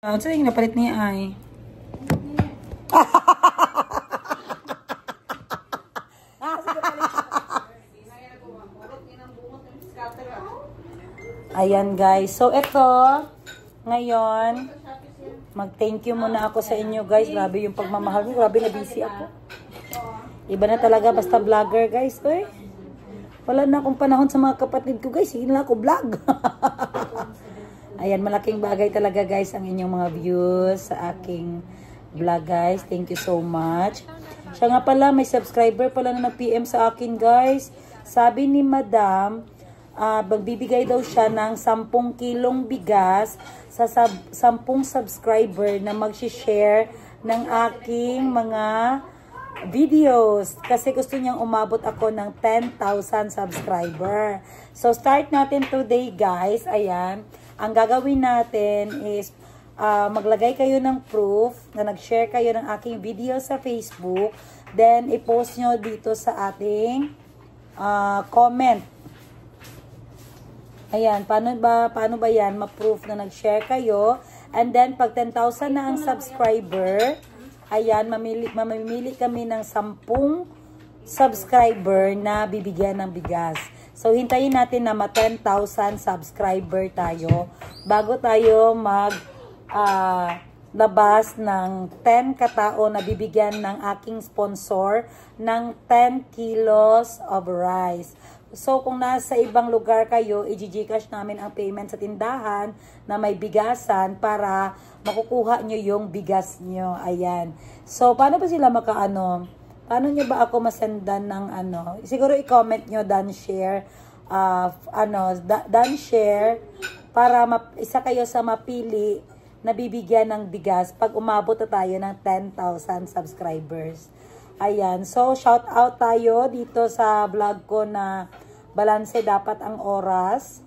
Ano sa yung napalit niya ay? Ayan guys. So ito, ngayon, mag-thank you muna ako sa inyo guys. Grabe yung pagmamahal niyo. Grabe na busy ako. Iba na talaga basta vlogger guys. Uy. Wala na akong panahon sa mga kapatid ko guys. Hindi na ako vlog. Ayan, malaking bagay talaga guys ang inyong mga views sa aking vlog guys. Thank you so much. Siya nga pala, may subscriber pala na nag-PM sa akin guys. Sabi ni Madam, magbibigay daw siya ng 10 kilong bigas sa 10 subscriber na mag-share ng aking mga videos. Kasi gusto niyang umabot ako ng 10,000 subscriber. So, start natin today guys. Ayan. Ang gagawin natin is maglagay kayo ng proof na nag-share kayo ng aking video sa Facebook. Then, i-post nyo dito sa ating comment. Ayan, paano ba yan? Ma-proof na nag-share kayo. And then, pag 10,000 na ang subscriber, ayan, mamimili kami ng 10 subscriber na bibigyan ng bigas. So, hintayin natin na ma-10,000 subscriber tayo bago tayo labas ng 10 katao na bibigyan ng aking sponsor ng 10 kilos of rice. So, kung nasa ibang lugar kayo, i-gcash namin ang payment sa tindahan na may bigasan para makukuha nyo yung bigas nyo. Ayan. So, paano ba sila makaano? Paano nyo ba ako masendan ng ano? Siguro i-comment nyo, done share. Done share para isa kayo sa mapili na bibigyan ng bigas pag umabot na tayo ng 10,000 subscribers. Ayan. So, shout out tayo dito sa vlog ko na balanse dapat ang oras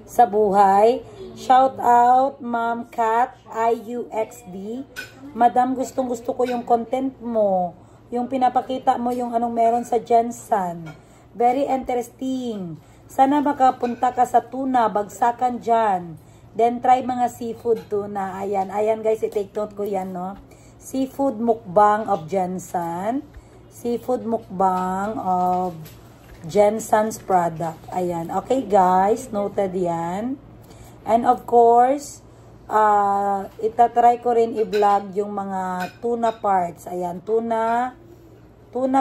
sa buhay. Shout out Ma'am Kat IUXD. Madam, gustong-gusto ko yung content mo. Yung pinapakita mo yung anong meron sa Jensen. Very interesting. Sana makapunta ka sa tuna, bagsakan dyan. Then try mga seafood tuna. Ayan, ayan guys, i-take note ko yan, no? Seafood mukbang of Jensen. Seafood mukbang of Jensen's product. Ayan. Okay guys, noted yan. And of course, itatry ko rin i-vlog yung mga tuna parts. Ayan, tuna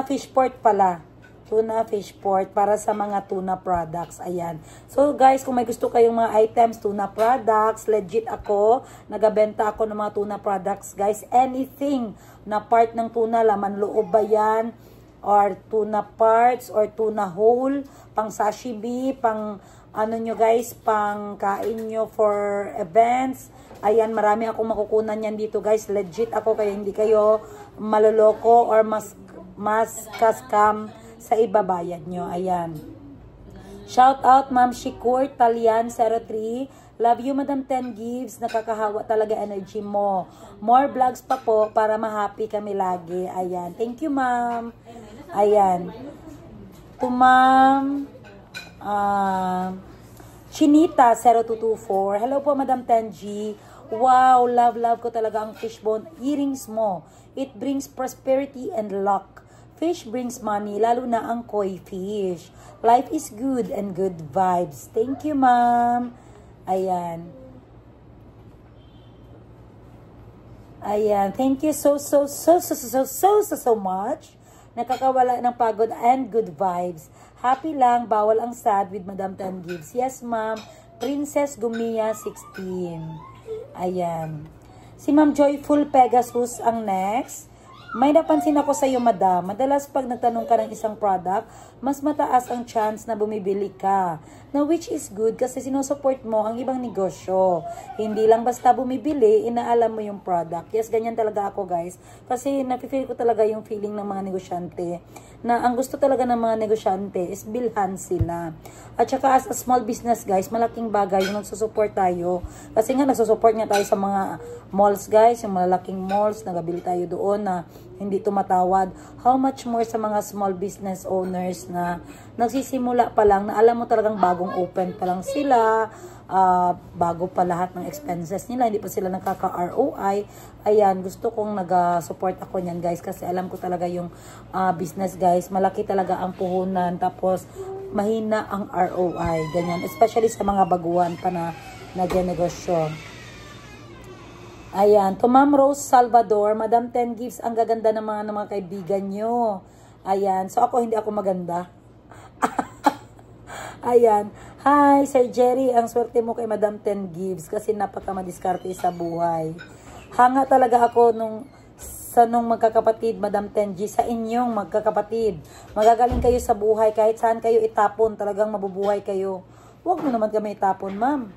fish port pala. Tuna fish port para sa mga tuna products. Ayan. So guys, kung may gusto kayong mga items, tuna products, legit ako. Nagabenta ako ng mga tuna products guys. Anything na part ng tuna, laman loob ba yan? Or tuna parts, or tuna whole, pang sashimi, pang ano nyo guys, pang kain nyo for events. Ayan, marami akong makukunan yan dito guys. Legit ako, kaya hindi kayo maloloko or mas kaskam sa ibabayad nyo. Ayan. Shout out Ma'am Shikur Talian 03. Love you Madam 10 Gives. Nakakahawa talaga energy mo. More vlogs pa po para ma-happy kami lagi. Ayan. Thank you ma'am. Ayan. To Ma'am Chinita 0224. Hello po Madam 10G. Wow, love ko talaga ang fishbone earrings mo. It brings prosperity and luck. Fish brings money, lalo na ang koi fish. Life is good and good vibes. Thank you, ma'am. Ayan. Ayan. Thank you so much. Nakakawala ng pagod and good vibes. Happy lang, bawal ang sad with Madam 10 Gives. Yes, ma'am. Princess Gumia 16. Ayan. Si Ma'am Joyful Pegasus ang next. May napansin ako sa iyo, madam. Madalas pag nagtanong ka ng isang product, mas mataas ang chance na bumibili ka. Now, which is good kasi sinusupport mo ang ibang negosyo. Hindi lang basta bumibili, inaalam mo yung product. Yes, ganyan talaga ako, guys. Kasi napifeel ko talaga yung feeling ng mga negosyante na ang gusto talaga ng mga negosyante is bilhan sila. At saka as a small business, guys, malaking bagay yung nagsusupport tayo. Kasi nga, nagsusupport nga tayo sa mga malls, guys, yung malalaking malls, nagabili tayo doon na hindi tumatawad. How much more sa mga small business owners na nagsisimula pa lang, na alam mo talagang bagong open pa lang sila, bago pa lahat ng expenses nila, hindi pa sila nagkaka-ROI. Ayan, gusto kong nag-support ako niyan guys, kasi alam ko talaga yung business guys, malaki talaga ang puhunan, tapos mahina ang ROI, ganyan, especially sa mga baguhan pa na nag-negosyo. Ayan, to Ma'am Rose Salvador, Madam 10 Gives, ang gaganda ng mga kaibigan nyo. Ayan, so ako hindi ako maganda. Ayan, hi Sir Jerry, ang swerte mo kay Madam 10 Gives kasi napaka madiskarte sa buhay. Hanga talaga ako nung magkakapatid, Madam 10G, sa inyong magkakapatid. Magagaling kayo sa buhay, kahit saan kayo itapon, talagang mabubuhay kayo. Huwag mo naman kami itapon, ma'am.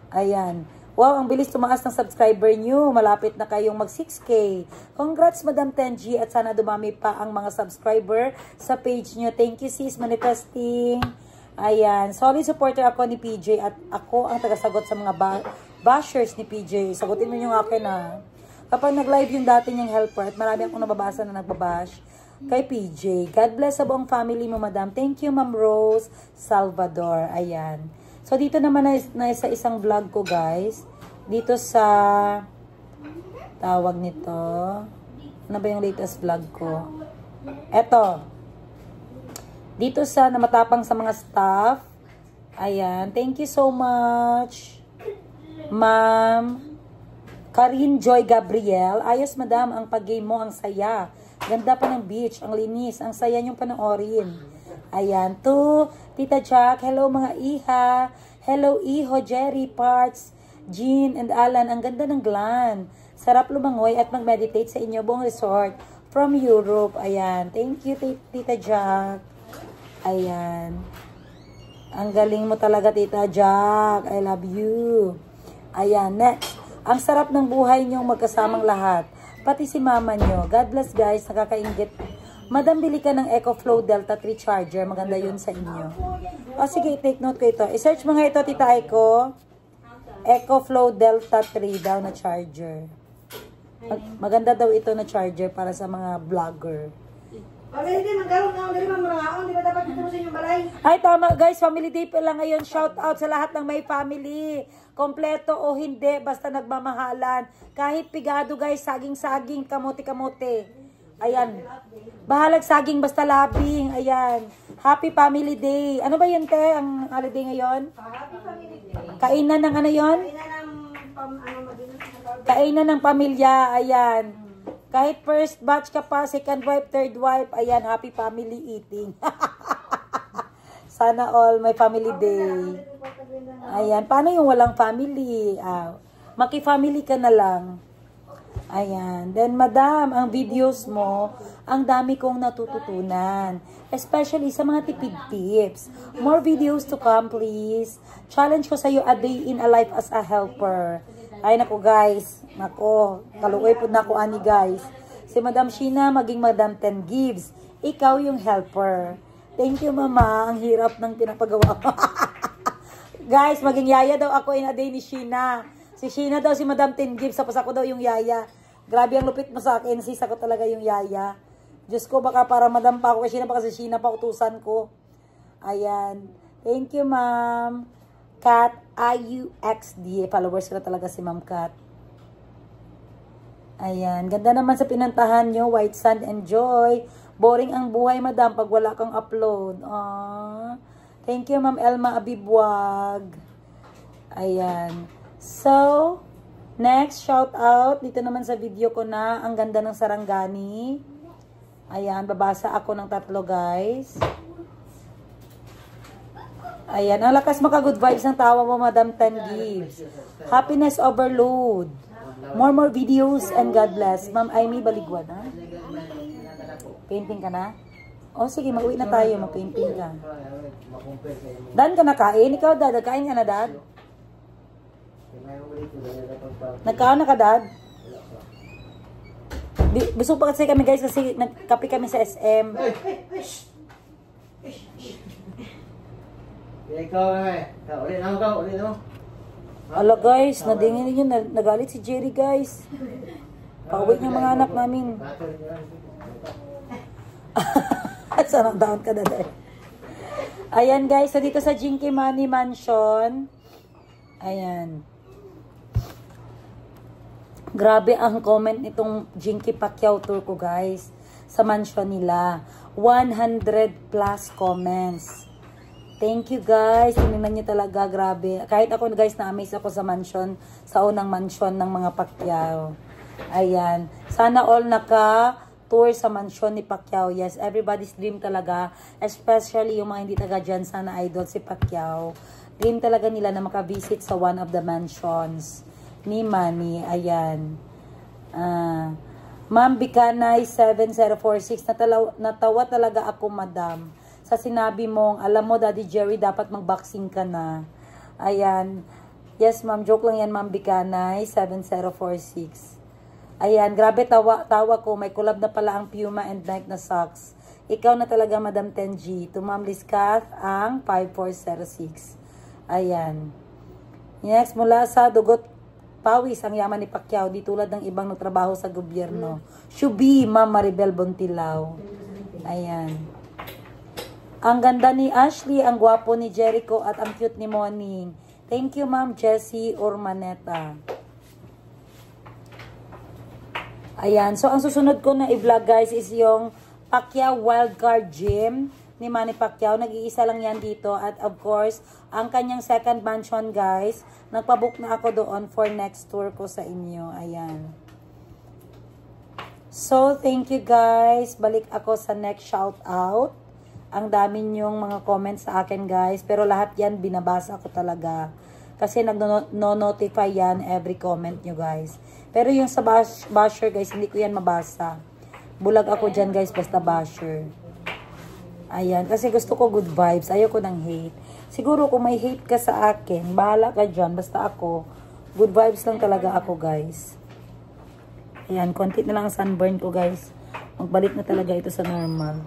Ayan. Wow, ang bilis tumaas ng subscriber nyo. Malapit na kayong mag 6K. Congrats, Madam 10G, at sana dumami pa ang mga subscriber sa page nyo. Thank you, sis, manifesting. Ayan, solid supporter ako ni PJ at ako ang tagasagot sa mga bashers ni PJ. Sagutin mo yung akin na. Kapag nag-live yung dati niyang helper at marami akong nababasa na nagbabash kay PJ. God bless sa buong family mo, Madam. Thank you, Ma'am Rose Salvador. Ayan. So, dito naman na sa isang vlog ko, guys. Dito sa tawag nito. Ano ba yung latest vlog ko? Eto. Dito sa namatapang sa mga staff. Ayan. Thank you so much, Ma'am Karin Joy Gabriel. Ayos, Madam. Ang pag-game mo, ang saya. Ganda pa ng beach. Ang linis. Ang saya niyong panoorin. Ayan. To Tita Jack. Hello, mga iha. Hello, Iho, Jerry, Parts, Jean, and Alan. Ang ganda ng gland. Sarap lumangoy at mag-meditate sa inyo buong resort from Europe. Ayan. Thank you, Tita Jack. Ayan. Ang galing mo talaga, Tita Jack. I love you. Ayan. Next. Ang sarap ng buhay niyong magkasamang lahat. Pati si mama niyo. God bless, guys. Nakakaingit. Madam, bili ka ng EcoFlow Delta 3 charger. Maganda yun sa inyo. O, sige, take note ko ito. I-search mo nga ito, Tita Eco. EcoFlow Delta 3 daw na charger. Maganda daw ito na charger para sa mga vlogger. Ay, tama guys. Family day pa lang ngayon. Shout out sa lahat ng may family. Kompleto o hindi, basta nagmamahalan. Kahit pigado guys, saging-saging, kamote-kamote. Ayan. Bahalag saging basta labing. Ayan. Happy Family Day. Ano ba yun, te? Ang holiday ngayon? Happy Family Day. Kainan ng ano yun? Kainan ng pamilya. Ayan. Kahit first batch ka pa, second wife, third wife. Ayan. Happy family eating. Sana all may family day. Ayan. Paano yung walang family? Maki-family ka na lang. Ayan. Then, Madam, ang videos mo, ang dami kong natututunan. Especially sa mga tipid tips. More videos to come, please. Challenge ko sa'yo a day in a life as a helper. Ay, naku, guys. Naku, kaluoy po na ako, ani, guys. Si Madam Sheena, maging Madam 10 Gives. Ikaw yung helper. Thank you, Mama. Ang hirap ng pinapagawa. Guys, maging yaya daw ako in a day ni Sheena. Si Sheena daw, si Madam 10 Gives, tapos ako daw yung yaya. Grabe ang lupit mo sa akin, sis, ako talaga yung yaya. Diyos ko, baka para Madam pa ako kay Sheena, baka si Sheena pa utusan ko. Ayan. Thank you, Ma'am. Kat IUXD. Followers ko na talaga si Ma'am Kat. Ayan. Ganda naman sa pinantahan nyo. White Sand and Joy. Boring ang buhay, Madam, pag wala kang upload. Aww. Thank you, Ma'am Elma Abibwag. Ayan. So, next, shout out. Dito naman sa video ko na, ang ganda ng Sarangani. Ayan, babasa ako ng 3, guys. Ayan, ang lakas maka-good vibes ng tawa mo, Madam 10 Gives. Happiness overload. More videos and God bless. Ma'am Amy Baligwan, ha? Painting ka na? O, sige, mag-uwi na tayo. Mag-painting ka. Dan ka na kain? Ikaw, Dad. Kain ka na, Dad? Nagkaon na ka, Dad? Busog pa kasi kami, guys, kasi nagkape kami sa SM. Ala, guys, nadingin yun. Nagalit si Jerry, guys. Pauwi yung mga anak namin. Sana down ka na dahil. Ayan guys, so dito sa Jinky Money Mansion. Ayan. Grabe ang comment nitong Jinky Pacquiao tour ko guys. Sa mansion nila. 100 plus comments. Thank you guys. Tinignan niyo talaga, grabe. Kahit ako guys, na-amaze ako sa mansion. Sa unang mansion ng mga Pacquiao. Ayan. Sana all naka-tour sa mansion ni Pacquiao. Yes, everybody's dream talaga. Especially yung mga hindi taga dyan, sana idol si Pacquiao. Dream talaga nila na makavisit sa one of the mansions ni Manny. Ayan. Ma'am Bikanay 7046. Natawa talaga ako, madam. Sa sinabi mong, alam mo, Daddy Jerry, dapat mag-boxing ka na. Ayan. Yes, ma'am. Joke lang yan, Ma'am Bikanay 7046. Ayan, grabe tawa ko. May collab na pala ang Puma and Nike na socks. Ikaw na talaga, Madam 10G. To Ma'am Liscath, ang 5406. Ayan. Next, mula sa dugot pawis, ang yaman ni Pacquiao. Di tulad ng ibang nagtrabaho sa gobyerno. Shubi, Ma'am Maribel Bontilao. Ayan. Ang ganda ni Ashley, ang gwapo ni Jericho, at ang cute ni Morning. Thank you, Ma'am Jessie Ormaneta. Ayan. So, ang susunod ko na i-vlog, guys, is yung Pacquiao Wildcard Gym ni Manny Pacquiao. Nag-iisa lang yan dito. At, of course, ang kanyang second mansion, guys. Nagpabook na ako doon for next tour ko sa inyo. Ayan. So, thank you, guys. Balik ako sa next shout-out. Ang dami niyong mga comments sa akin, guys. Pero lahat yan, binabasa ko talaga. Kasi nag-notify yan every comment nyo, guys. Pero yung sa basher, guys, hindi ko yan mabasa. Bulag ako dyan, guys, basta basher. Ayan, kasi gusto ko good vibes. Ayoko ng hate. Siguro kung may hate ka sa akin, bahala ka dyan. Basta ako, good vibes lang talaga ako, guys. Ayan, konti na lang ang sunburn ko, guys. Magbalik na talaga ito sa normal.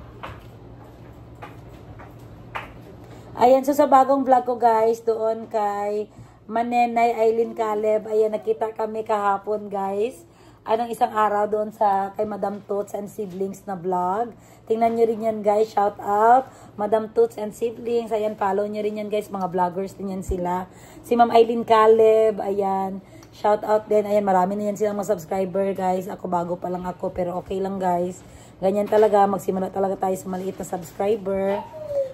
Ayan, so sa bagong vlog ko, guys, doon kay Manenay Aileen Caleb. Ayan, nakita kami kahapon, guys. Anong isang araw doon sa kay Madam Toots and Siblings na vlog. Tingnan nyo rin yan, guys. Shout out, Madam Toots and Siblings. Ayan, follow nyo rin yan, guys. Mga vloggers din yan sila. Si Ma'am Aileen Caleb, ayan. Shout out din. Ayan, marami na yan silang mga subscriber, guys. Ako, bago pa lang ako, pero okay lang, guys. Ganyan talaga. Magsimula talaga tayo sa maliit na subscriber.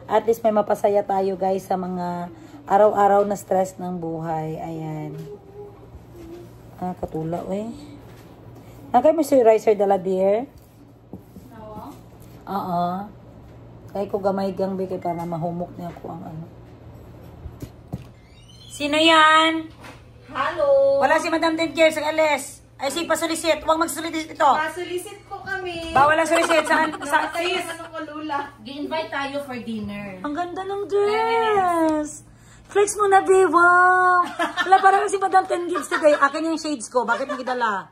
At least may mapasaya tayo, guys, sa mga araw-araw na stress ng buhay. Ayan. Katula, eh. Nakay moisturizer dala, dear? Oo. Kaya ko gamay gang bigay para mahumok niya ako ang ano. Sino yan? Hello! Wala si Madam Denkier sa alis. Ay, si pasulisit. Huwag magsulisit ito. Pasulisit ko kami. Bawal ang sulisit. Saan? Nakatayo ano ko, Lula. Gi-invite tayo for dinner. Ang ganda ng dress. Flex mo na, babe. Wow. Wala, parang si Madam 10 gives today. Akin yung shades ko. Bakit mo gidala?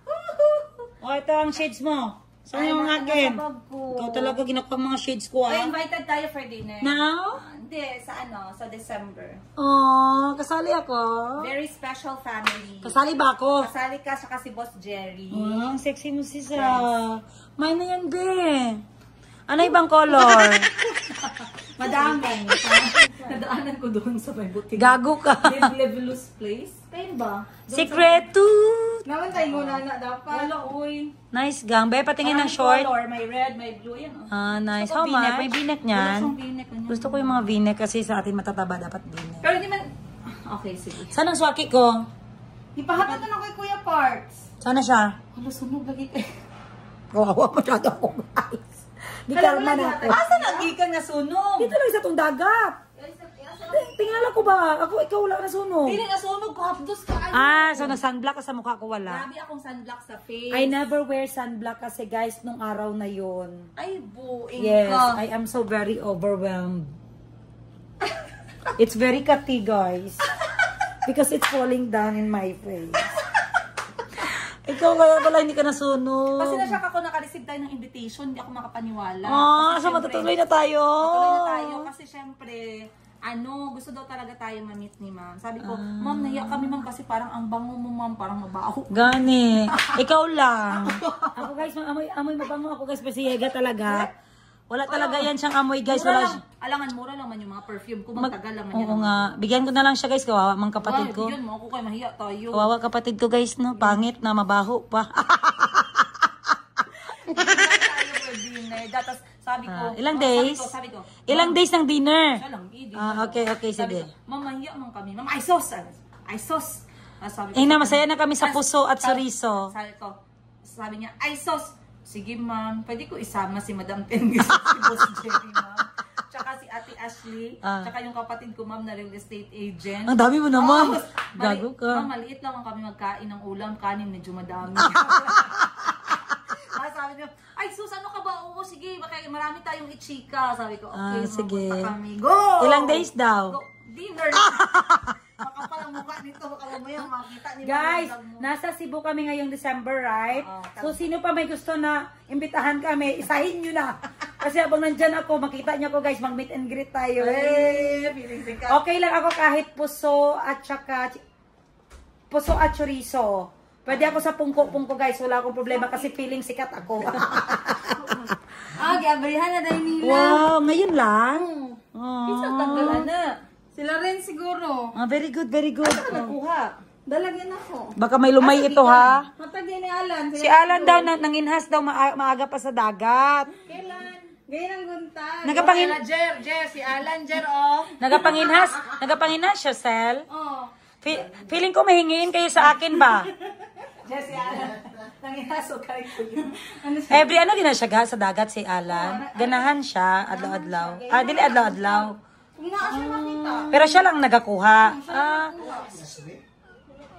O, ito ang shades mo. Saan yung akin? Ikaw talaga ginakuha mga shades ko, Ay, ah. invited tayo for dinner. Now? Hindi, sa December. Oh, kasali ako. Very special family. Kasali ba ako? Kasali ka siya kasi Boss Jerry. Oh, ang sexy mo si Sa. Mine na yan, be. Ano ibang color? Madami. Nadaanan ko doon sa may butik. Gago ka. Levelous place. Kayo ba? Secreto. Namantay mo na dapat. Wala, uy. Nice gang. Be, patingin ng short. Color, may red, may blue. Yan, oh. Ah, nice. Gusto How ko much? V-neck. May v-neck Wala niyan. siyang V-neck. Ganyan. Gusto ko yung mga v-neck kasi sa atin matataba dapat v-neck. Pero hindi man... Okay, sige. Saan ang swaki ko? Ipahatid na kay Kuya Parts. Sana siya? Wala, sunog lagi kayo. Kawawa masyado ako, guys. Di karma na ako. Asa nagikan nga sunog? Dito lang sa itong dagat. Tingala ko ba? Ako, ikaw wala ka nasunog. Hindi na sunog ko, hapdos ka. So na-sunblock ka sa mukha ko wala. Grabe akong sunblock sa face. I never wear sunblock kasi guys, nung araw na yon. Ay, buing Yes, ka. I am so very overwhelmed. It's very catty, guys. Because it's falling down in my face. Ikaw kaya pala hindi ka nasunog. Kasi na siya ako naka-receive tayo ng invitation, hindi ako makapaniwala. Ah, Kasi so syempre, matutuloy na tayo. Matuloy na tayo kasi syempre, gusto daw talaga tayo ma-meet ni ma'am. Sabi ko, ma'am, nahiya kami ma'am kasi parang ang bango mo ma'am, parang mabaho. Gani. Ikaw lang. Ako guys, amoy mabango ako guys, kasi Yega talaga. Wala talaga yan siyang amoy guys. Mura Wala lang. Alangan, mura lang man yung mga perfume ko. Magtagal lang man yan. Oo nga. Bigyan ko na lang siya guys, kawawa mang kapatid ko. Bigyan mo ako kay mahiya tayo. Kawawa kapatid ko guys, no? Pangit na, mabaho pa. Tayo for dinner. Tapos sabi ko, Ilang days? Sabi ko, Ilang days ng dinner? siya lang, Okay, Sabi sige. ko, ma'am, mahiya man kami. Ma'am, ay sos! Ay sos! Sabi ko, Masaya na kami sa puso at chorizo. Sabi niya, ay sos! Sige ma'am, pwede ko isama si Madam Tengis at si Boss Jerry ma'am. Tsaka si Ate Ashley, tsaka yung kapatid ko ma'am na real estate agent. Ang dami mo naman. Gago ka. Ma'am, maliit lang ang kami magkain ng ulam, kanin medyo madami. Sabi niyo, ay sus, ano ka ba? Oo, sige, baka marami tayong ichika. Sabi ko, okay, sige. mapunta kami. Go! Ilang days daw? Go. Dinner na. Makapal ang mukha nito, baka mamaya makita ni Guys, Ma'am mo. nasa Cebu kami ngayong December, right? Oo, So, sino pa may gusto na imbitahan kami, isahin nyo na. Kasi habang nandyan ako, makita nyo ako guys, mag-meet and greet tayo. Feeling sikat. Okay lang ako kahit puso at chorizo. Pwede ako sa pungko-pungko guys, wala akong problema kasi feeling sikat ako. Gabrihan na dahil nila. Wow, ngayon lang? Isang tanggalan na. Sila rin siguro. Very good, very good. Nakuha. Dalagyan ako. Baka may lumay ito ha. Matagay ni Alan. Si Alan daw, nanginhas daw maaga pa sa dagat. Kailan? Ganyan ang gunta. Jer, si Alan, Jer, oh. Nagapanginhas siya, Sel. Oh. Feeling ko mahingiin kayo sa akin ba? Jer, si Alan. Nanginaso ka rin ko yun. Every din na siya sa dagat si Alan. Ganahan siya, adlaw-adlaw. Dili adlaw-adlaw. Kung naa siya makita. Pero siya lang nagakuha.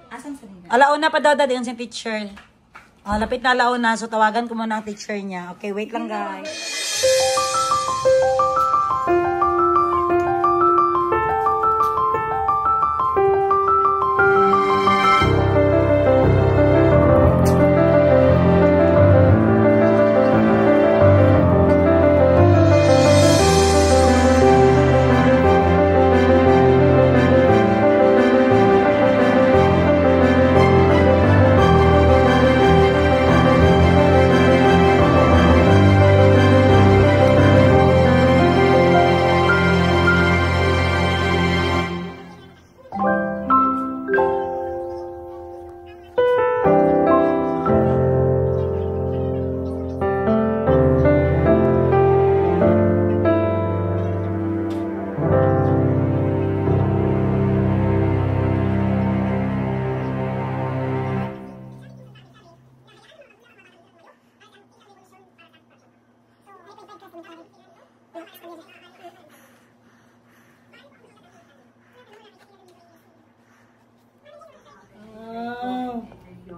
Asan sa nila? Alauna pa daw din si teacher. Lapit na alauna, so tawagan ko muna ang teacher niya. Okay, wait lang guys.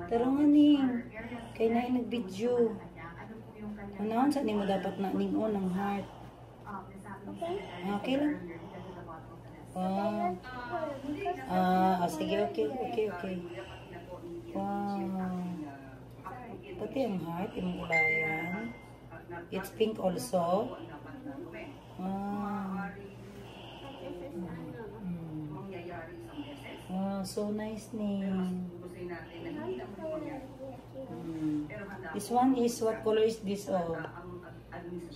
Pero nga ning, kay na nag-video. Ano, saan mo dapat na ning-on ng heart? Okay lang. Sige, okay. Wow. Pati ang heart, yung ulayan. It's pink also. Wow. Wow, so nice ning. This one is, what color is this? Oh,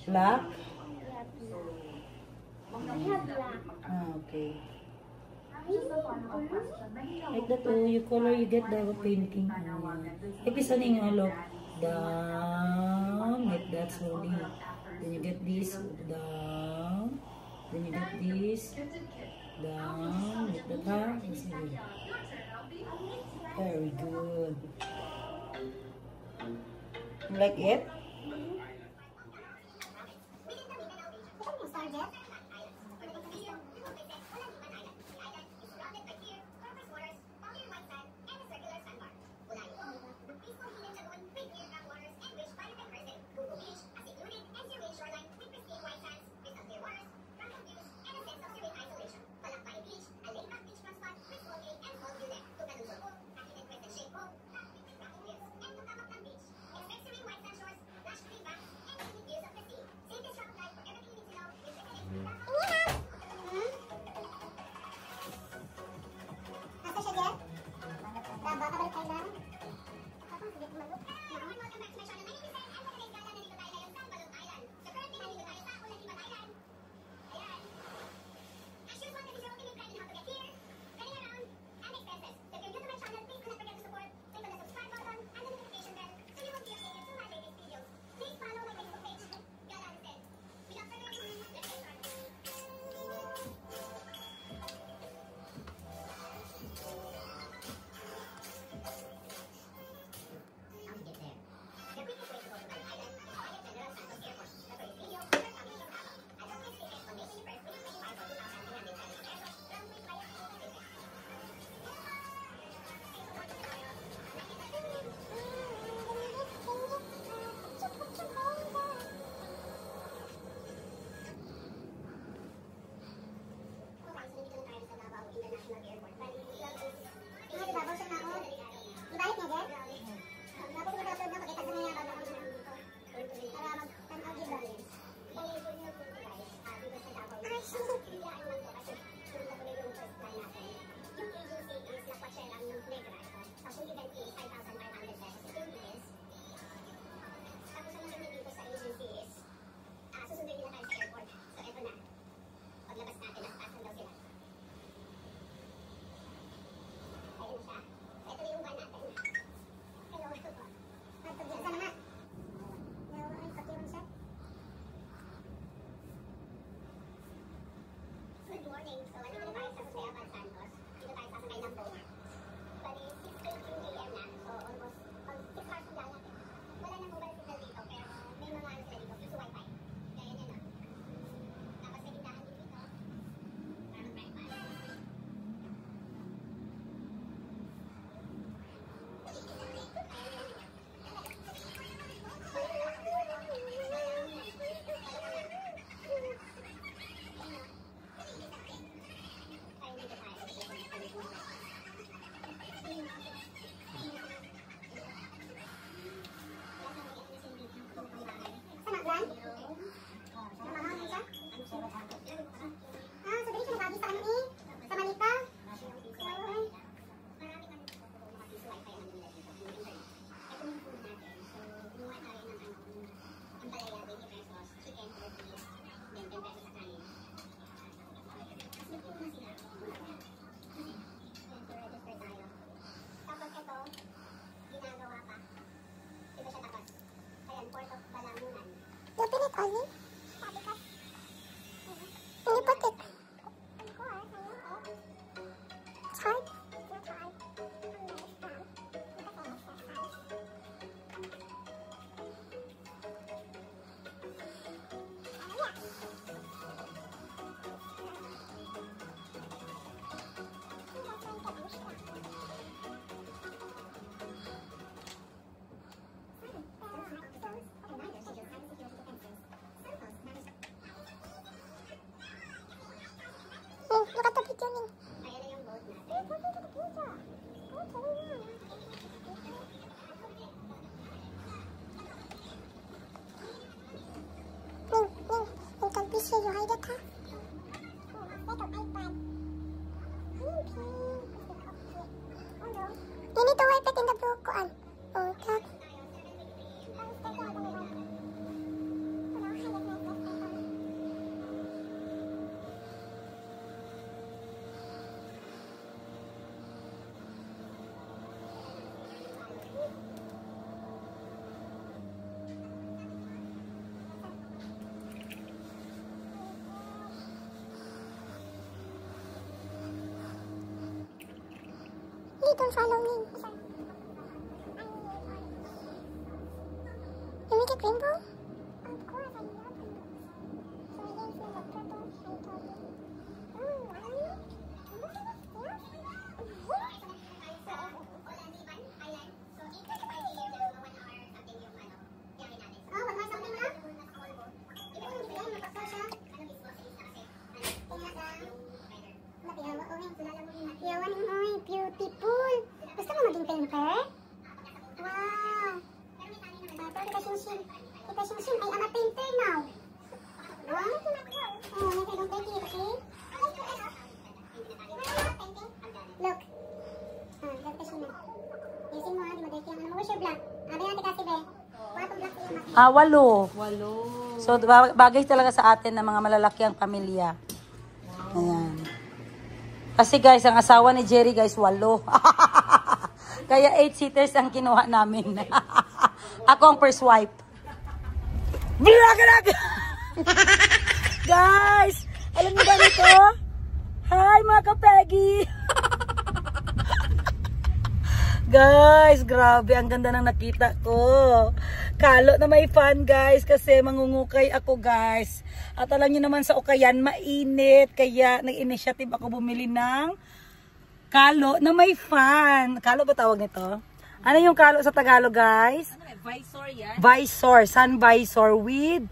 black? Okay. Like that, oh, you color, you get the painting. If it's an look down, like that slowly. Then you get this down. Then you get this down, like that, huh? Very good. Like it? Alin? Hindi putik. It's hard. Look at the beginning. Ning, can please show you hide it, ha? You need to wipe it in the blue kuan. Okay. Don't follow me. You make it rainbow? Of course, I love rainbows. So I gave you the purple and told you. Beautiful. Gusto mo maging painter? Wow. Kita Shinshim. Kita Shinshim ay ang painter now. Wow. Oh, I don't take it, okay? Look. Ganda siya na. Isin mo ha, di madaki ang ano mo siya black. Abi natin kasi be. Watong black siya. 8. So, bagay talaga sa atin ng mga malalaki ang pamilya. Ayan. Kasi guys, ang asawa ni Jerry guys, 8. Kaya 8-seaters ang kinuha namin. Ako ang first wife. Guys, alam niyo ba nito? Hi mga kapegi. Guys, grabe, ang ganda ng nakita ko. Kalo na may fan guys, kasi mangungukay ako guys. At alam nyo naman sa ukayan, mainit. Kaya nag-initiative ako bumili ng kalo na may fan. Kalo ba tawag nito? Ano yung kalo sa Tagalog guys? Visor yan. Visor, sun visor with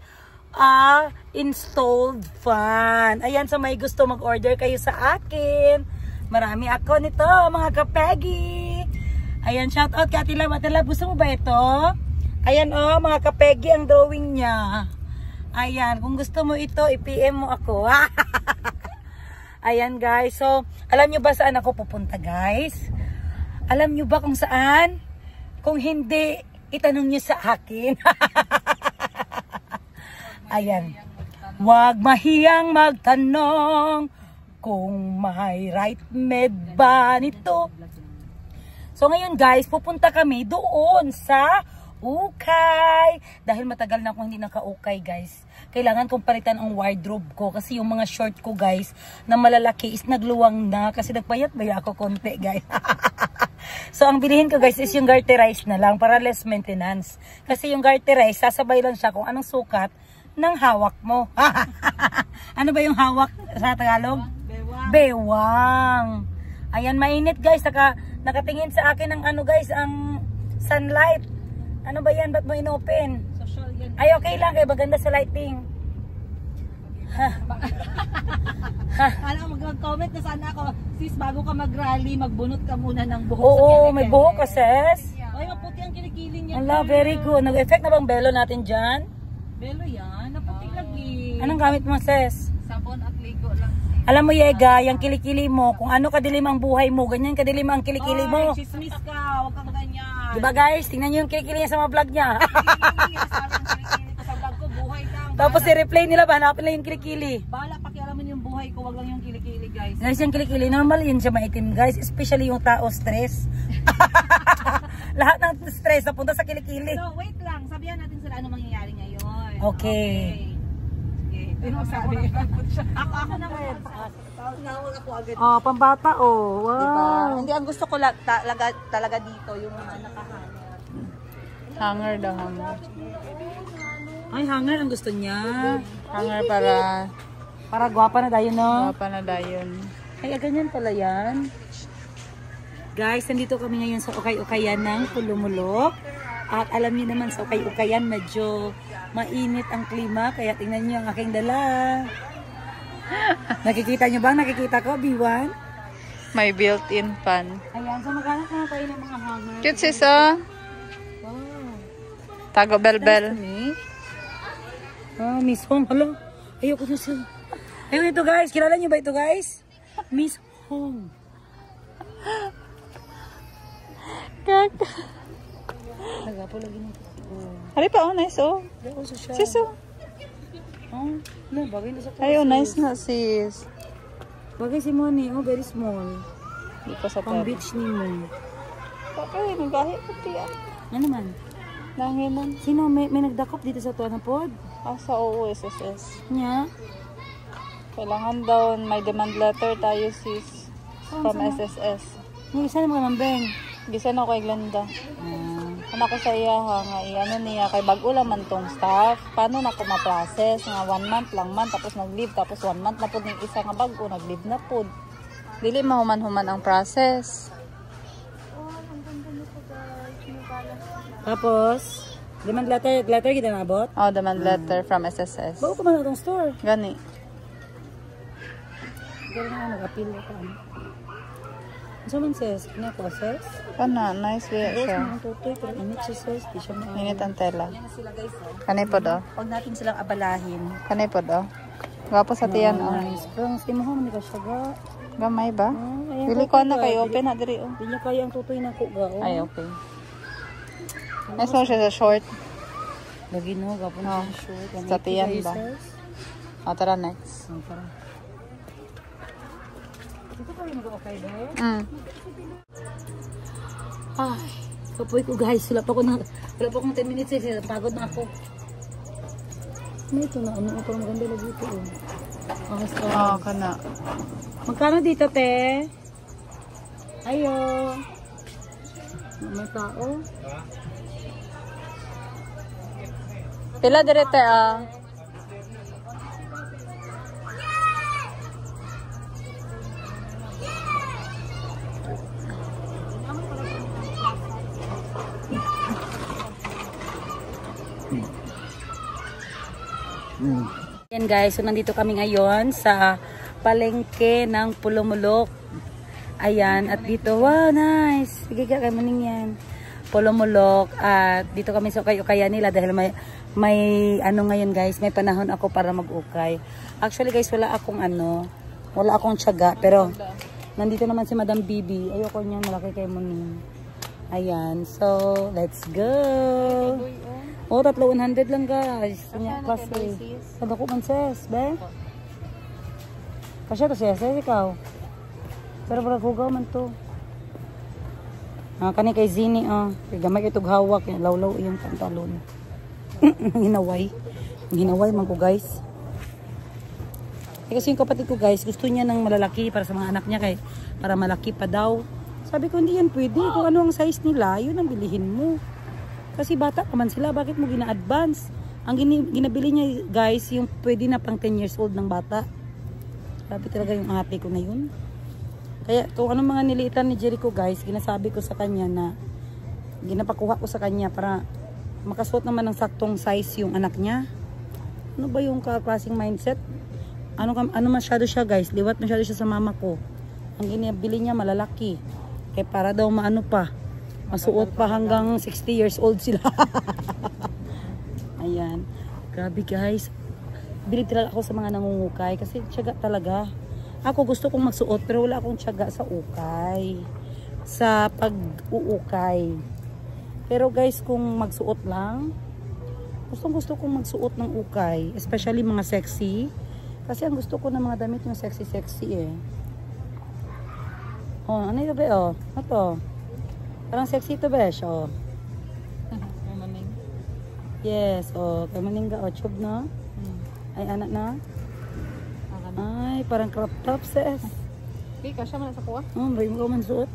installed fan. Ayan, so may gusto mag-order kayo sa akin. Marami ako nito mga kapegi. Ayan, shout out kay Ate Lab. Ate Lab, gusto mo ba ito? Ayan mga kapegi ang drawing niya. Ayan, kung gusto mo ito, i-PM mo ako. Ayan guys, so alam nyo ba saan ako pupunta guys? Alam nyo ba kung saan? Kung hindi, itanong nyo sa akin. Ayan, wag mahiyang magtanong kung may right med ba nito. So ngayon guys, pupunta kami doon sa ukay. Dahil matagal na akong hindi naka-ukay guys. Kailangan kong palitan ang wardrobe ko. Kasi yung mga short ko guys, na malalaki is nagluwang na. Kasi nagpayat-baya ako konti guys. So ang bilihin ko guys is yung garterize na lang para less maintenance. Kasi yung garterize, sasabay lang siya kung anong sukat ng hawak mo. Ano ba yung hawak sa Tagalog? Bewang. Bewang. Ayan, mainit guys. Nakatingin sa akin ang ano guys, ang sunlight. Ano ba yan? Ba't mo inopen? Social yan. Ay, okay lang. Kaya maganda sa lighting. Ano, mag-comment na sana ako. Sis, bago ka mag-rally, magbunot ka muna ng buhok Oo, sa kilikili. may buhok ka, sis. Ay, maputi ang kilikili niya. Ala, very good. Nag-effect na bang belo natin dyan? Belo yan. Naputi lagi. Anong gamit mo, sis? Sabon at ligo lang. Alam mo, Yega, yung kilikili mo, kung ano kadilim ang buhay mo, ganyan kadilim ang kilikili mo. Ay, chismis ka. Huwag kang ganyan. Diba guys? Tingnan nyo yung kilikili niya sa mga vlog niya. Kilikili ko sa vlog ko, buhay lang. Tapos i-replay nila ba? Hanapin lang yung kilikili. Bahala, pakialaman yung buhay ko. Wag lang yung kilikili, guys. Guys, yung kilikili, normal yun siya maitim guys. Especially yung tao stress. lahat ng stress napunta sa kilikili. So, wait lang. Sabihan natin sila ano mangyayari ngayon. Okay. Pero sabi ako na rin. Nawag ako agad. Oh, pambata oh. Wow. Diba? Hindi, ang gusto ko talaga dito, yung mga nakahanger. Hanger daw, hanger. Ay, hanger ang gusto niya. Hanger Para gwapa na tayo, no? Guwapa na dayon. Ay, ganyan pala yan. Guys, nandito kami ngayon sa ukay-ukayan ng Pulumulok. At alam niyo naman sa ukay-ukayan, medyo mainit ang klima. Kaya tingnan niyo ang aking dala. Nakikita niyo ba? Nakikita ko, B1? May built-in fan. Ayan, so maghanap na tayo ng mga hanger. Cute sis, oh. Wow. Tago bell-bell. Miss Hong. Hello. Ayoko na siya. Ayun ito guys. Kilala niyo ba ito guys? Miss Hong. Kak. Nagapo lagi nito. Hari pa, oh, nice, oh. Sis, oh. No, bagay na sa Ay, oh, nice na, sis. Bagay si Moni. Oh, very small. Di pa sa Pang pwede. beach ni mo. Okay, nagahit ko tiya. Ano man? Nanginan. Sino? May nagdakop dito sa tuwa ng pod? Sa OSSS. Niya? Kailangan daw may demand letter tayo, sis. From SSS. Yung isa naman mambeng. Gisan ako kay Glenda. Anak ko sa iya ha, nga ano niya, kay bago lang man tong staff. Paano na ko ma-process? Nga 1 month lang man, tapos nag-leave, tapos 1 month na po ng isa nga bago, nag-leave na po. Dili mahuman-human ang process. Tapos, demand letter kita nabot? Oh, demand letter from SSS. Bago ko man na itong store. Gani. Galing nga, nag-appeal ako. Ano man sis? Ano ko sis? Kana, nice way Tapos, siya. mga tutoy, pero init siya sis. Di siya mga... Init ang tela. Yan na sila guys. Kanay po do. Huwag natin silang abalahin. Kanay po do. Gwapo sa tiyan, oh. Nice. Pero ang simo mo, hindi ka siya ga. Gamay ba? Ayan, Dili ko na kayo, open na diri, oh. Hindi niya kaya ang tutoy na ko ga. Oh. Ay, okay. Nice mo siya sa short. Lagi no, gapon Oh. siya short. Sa tiyan ba? O, tara next. Dito pa rin mag-okay ba? Ay, kapoy ko guys. Wala pa akong 10 minutes eh. Pagod na ako. May ito na. Ano parang maganda lagi ito eh. Okay, so. Oh, kana. Magkano dito, te? Ayo. May tao. Pila direte, ah. Yan guys, so nandito kami ngayon sa palengke ng Pulumulok. Ayan, at dito, wow, nice. Sige ka, kayo maning yan. Pulumulok, at dito kami sa ukay-ukaya nila dahil may ano ngayon guys, may panahon ako para mag-ukay. Actually guys, wala akong tiyaga, pero nandito naman si Madam Bibi. Ayoko niyan, malaki kay Muning. Ayan, so let's go. Oh, 300 lang guys. Kanya klase. Sada ko man sis, be? Kasi to siya, ikaw. Pero para hugaw man to. Kani kay Zini, gamay itong hawak, lawlaw yung pantalon. Hinaway. Hinaway man ko guys. Kasi yung kapatid ko guys, gusto niya ng malalaki para sa mga anak niya, para malaki pa daw. Sabi ko, hindi yan pwede. Kung ano ang size nila, yun ang bilihin mo. Kasi bata pa man sila, bakit mo gina-advance? Ang ginabili niya guys, yung pwede na pang 10 years old ng bata. Sabi talaga yung ate ko na yun. Kaya kung anong mga niliitan ni Jericho guys, ginasabi ko sa kanya na ginapakuha ko sa kanya para makasuot naman ng saktong size yung anak niya. Ano ba yung klaseng mindset? Ano masyado siya guys, liwat masyado siya sa mama ko. Ang ginabili niya malalaki. Kaya para daw maano pa, masuot pa hanggang 60 years old sila. Ayan. Grabe guys. Bilib talaga ako sa mga nangungukay kasi tiyaga talaga. Ako gusto kong magsuot pero wala akong tiyaga sa ukay. Sa pag-uukay. Pero guys, kung magsuot lang, gusto kong magsuot ng ukay. Especially mga sexy. Kasi ang gusto ko ng mga damit yung sexy-sexy eh. Oh, ano ito ba oh? Ano to? Parang sexy to besh, oh. Maning. Yes, oh. Kay maning ga, oh. Chub, no? Ay, anak na? Ay, parang crop top, sis. Okay, kasya man sa kuha. Oh, bari mo man suot.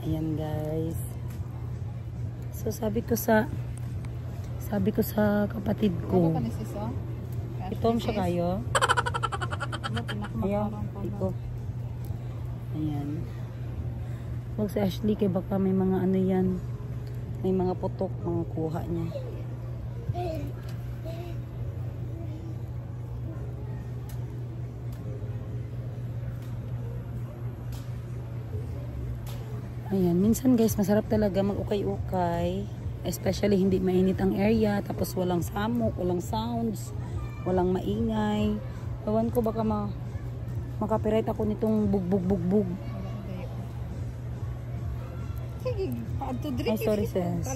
Ayan, guys. So, sabi ko sa kapatid ko. Ano pa ni sis, oh? Itom siya kayo. Ano, Ayaw, pinakamakarang pa iko. Ayan. Huwag si Ashley, kay baka may mga ano yan. May mga putok, mga kuha niya. Ayan, minsan guys, masarap talaga mag-ukay-ukay. Especially hindi mainit ang area, tapos walang samok, walang sounds, walang maingay. Ewan ko baka makapiright ako nitong bugbog. Sige, paadto diri. Ay, sorry sis.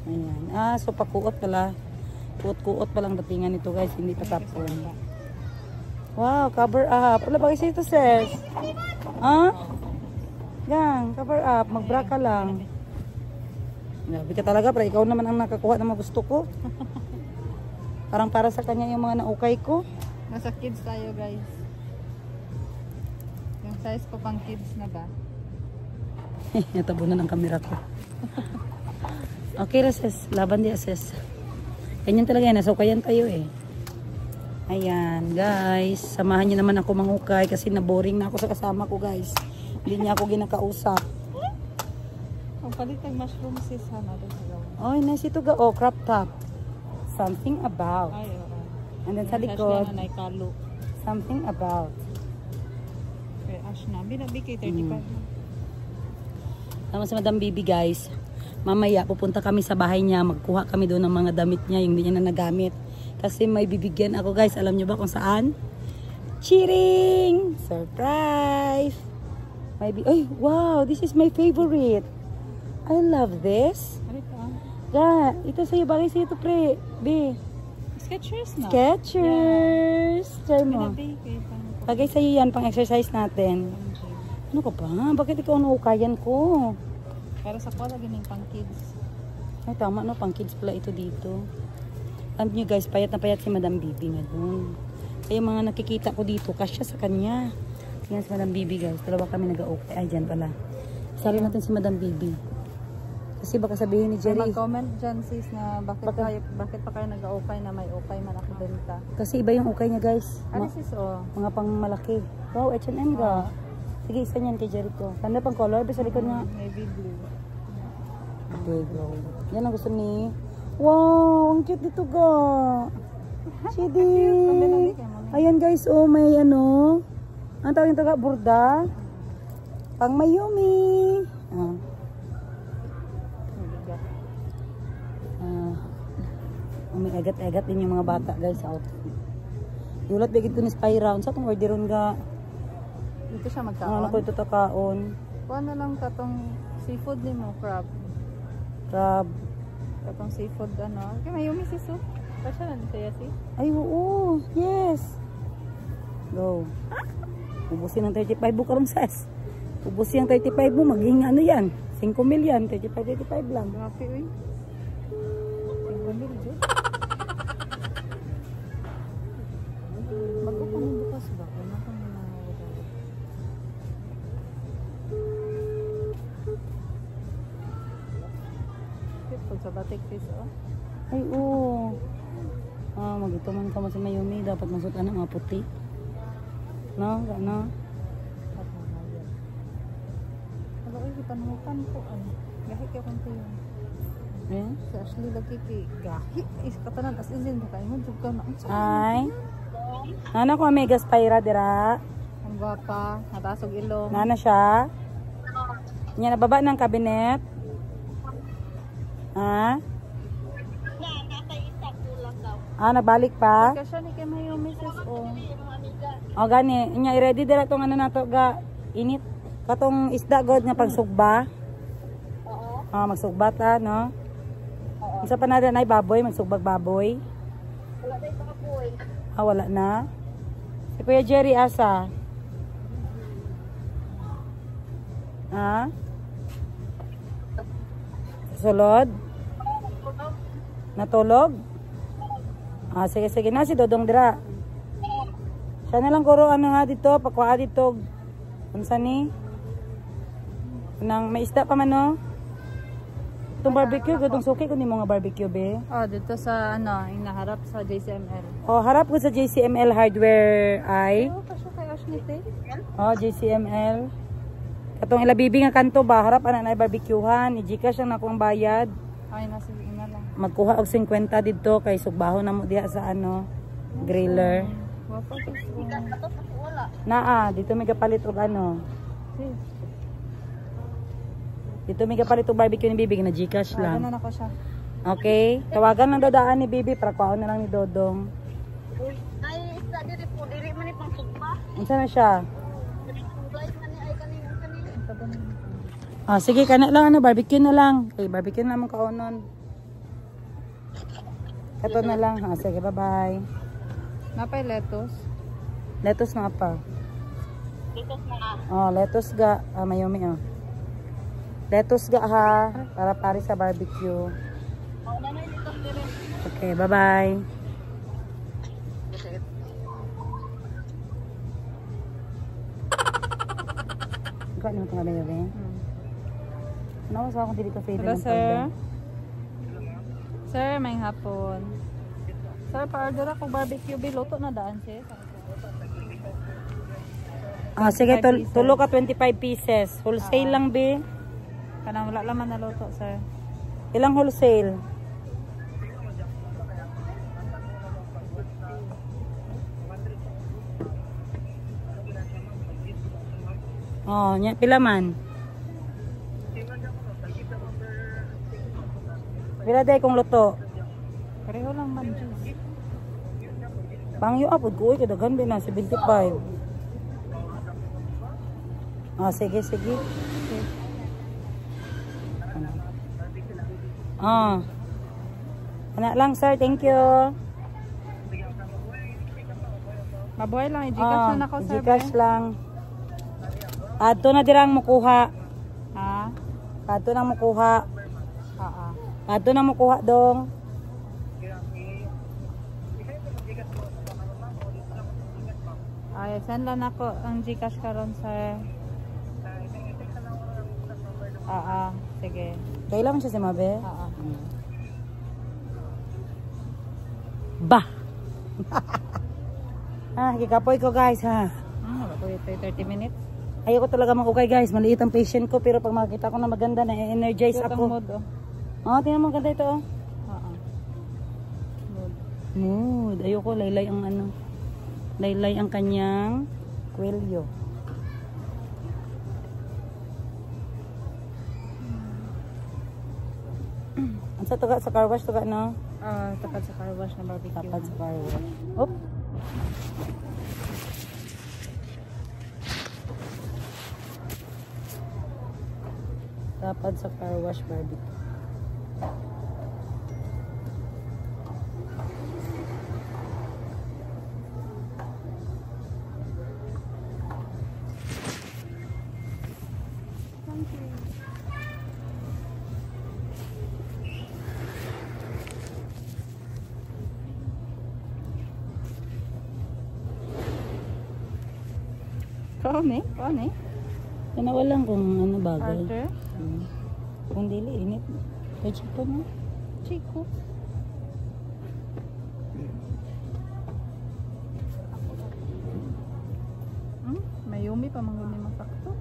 Ayan. Ah, so pakuot pala. Kuot-kuot palang datingan nito guys, hindi pa tapon. Wow, cover up. Wala ba kasi ito sis? Ah? Yan, cover up. Mag-bra ka lang. Grabe ka talaga, pero ikaw naman ang nakakuha ng mga gusto ko. Parang para sa kanya yung mga naukay ko. Nasa kids tayo, guys. Yung size ko pang kids na ba? Natabunan ang camera ko. Okay, sis. Laban di sis. Ganyan talaga yan. Nasukayan tayo eh. Ayan, guys. Samahan niyo naman ako mangukay kasi naboring na ako sa kasama ko, guys. Hindi niya ako ginakausap. Ang palit ng mushroom sis, na doon sa gawin. Oh, nice ito ga. Oh, crop top. Something about. Ay, oo. And then sa likod, na naikalo. something about. Kay Ash na. Binabigay 35. Tama si Madam Bibi, guys. Mamaya, pupunta kami sa bahay niya. Magkuha kami doon ng mga damit niya. Yung hindi niya na nagamit. Kasi may bibigyan ako, guys. Alam niyo ba kung saan? Cheering! Surprise! Ay, wow! This is my favorite. I love this. Ano ito? Ga, ito sa'yo. Bagay sa'yo ito, pre. B. Skechers na. Skechers! Try mo. Binabigay. Bagay sa'yo yan, pang exercise natin. Ano ka ba? Bakit ikaw naukayan ko? Pero sa ko lagi ng pang kids. Ay, tama no, pang kids pala ito dito. Alam nyo guys, payat na payat si Madam Bibi nga doon. Kaya mga nakikita ko dito, kasya sa kanya. Yan si Madam Bibi guys, dalawa kami nag-okay. Ay, dyan pala. Sali natin si Madam Bibi. Kasi baka sabihin ni Jerry. Mag-comment dyan sis na bakit pa kayo nag-okay na may okay man ako benta. Kasi iba yung okay niya guys. Ano sis oh? Mga pang malaki. Wow, H&M ga. Sige, isa niyan kay Jericho. Tanda pang color, sa likod nga. Navy blue. Okay, glow. Yan ang gusto ni. Wow, ang cute dito ga. Chidi. Ayan guys, oh, may ano. Ang tawag ito ga, burda. Pang Mayumi. May agat-agat din yung mga bata guys out. Dulat bigit ko ni Spy Round. Sa itong orderon ga. Dito siya magkaon. Ano ko ito takaon. Kuha na lang katong seafood ni mo, crab. Crab. Katong seafood ano. Kaya may yumi sis oh. Pasya na siya si. Ay, oo. Yes. Go. Ubusin ng 35 mo karong size. Ubusin ang 35 mo. Maging ano yan. 5 million. 35 lang. Grabe uy. 5 mil dyan. Bago pa nang bukas ba? Wala kang pag sa batik sis oh. Ay, oo. Magito man ka sa Mayumi. Dapat masutan ng mga puti. No? Ano? Wala uy, ipanukan ko. Gahi ka kung tiyo. Eh? Si Ashley lagi kay gahi. Is katanan as in ba kayo mo ka na. Ay. Nana ko Mega Spyra dira. Ang gwapa, natasog ilong. Nana siya. Nya nababa ng kabinet. Ha? Nabalik pa? Kasi ni kay Mayo Mrs. O. O gani, nya i-ready dira tong ano nato ga init. Katong isda god nga pagsugba. Oo. Magsugba ta, no? Oo. Isa pa na ay baboy, magsugbag baboy. Wala na baboy. Wala na. Si Kuya Jerry asa? Ha? Sulod? Natulog? Ah, sige, sige na si Dodong dira. Siya na lang kuro ano ha dito, pakuha dito. Unsa ni? Nang may isda pa man no? Itong barbecue, gudong suki ko ni mga barbecue be. Oh, dito sa ano, inaharap sa JCML. Oh, harap ko sa JCML Hardware ay. Oh, kasya kay Ashley te. Oh, JCML. Katong ilabibi nga kanto ba, harap ana na barbecuehan, i-Gcash ang nako ang bayad. Ay, nasa ina lang. Magkuha og 50 dito kay sugbaho na mo diha sa ano, griller. Wapo sis. Naa, dito may kapalit og ano. Sis. Dito may kapalit og barbecue ni Bibi na Gcash Ano lang. na ko siya. Okay, tawagan lang dadaan ni Bibi para kuhaon na lang ni Dodong. Ay, isa diri po, diri man ni pangsugba. Unsa na siya? Flight man ni ay kanina. Ah, sige, kana lang ano, barbecue na lang. Okay, barbecue na mong kaonon. Kato na lang. Ah, sige, bye-bye. Napay lettuce. Lettuce nga pa. Dito na. Oh, lettuce ga. Ah, mayumi oh. Lettuce ga ha. Para pari sa barbecue. Okay, bye-bye. Ikaw naman itong alayo, eh. Ano sa akong dito sa Hello, sir. Sir, may hapon. Sir, pa-order ako barbecue biloto na daan, sis. Ah, sige, 25 pieces. tulo ka 25 pieces. Wholesale lang, be. Kanang wala laman na luto, sir. Ilang wholesale? Oh, nya pila man? Pila day kung luto? Pareho lang man, sis. Pangyo apod ko, kadagan din na 75. Ah, sige, sige. Ah. Anak lang, sir. Thank you. Mabuhay lang, i-Gcash na ako, sir. Gcash lang. Ato na dirang mukuha. Ha? Ato na mukuha. Oo. Ato na mukuha dong. Ay, send lang ako ang Gcash karon, sir. Oo, sige. Kailan siya si Mabe? Oo. Bah! Ah, kikapoy ko guys ha. Wala ko ito 30 minutes. Ayoko talaga mag-ukay guys. Maliit ang patient ko pero pag makita ko na maganda na energize Ito ang ako. mood, oh. Oh, tingnan mo ganda ito oh. Oo. Mood. Mood. Ayoko laylay ang ano. Laylay ang kanyang kwelyo. Ang sa tuga sa car wash tuga no? Tapat sa car wash na barbecue. Tapat sa car wash. Op. Tapat sa car wash barbecue. Kaon eh. Tanawa lang kung ano bagay. Arthur. Kung dili, init. Kaya check pa mo. Chico. Mayumi pa mga ni masakto.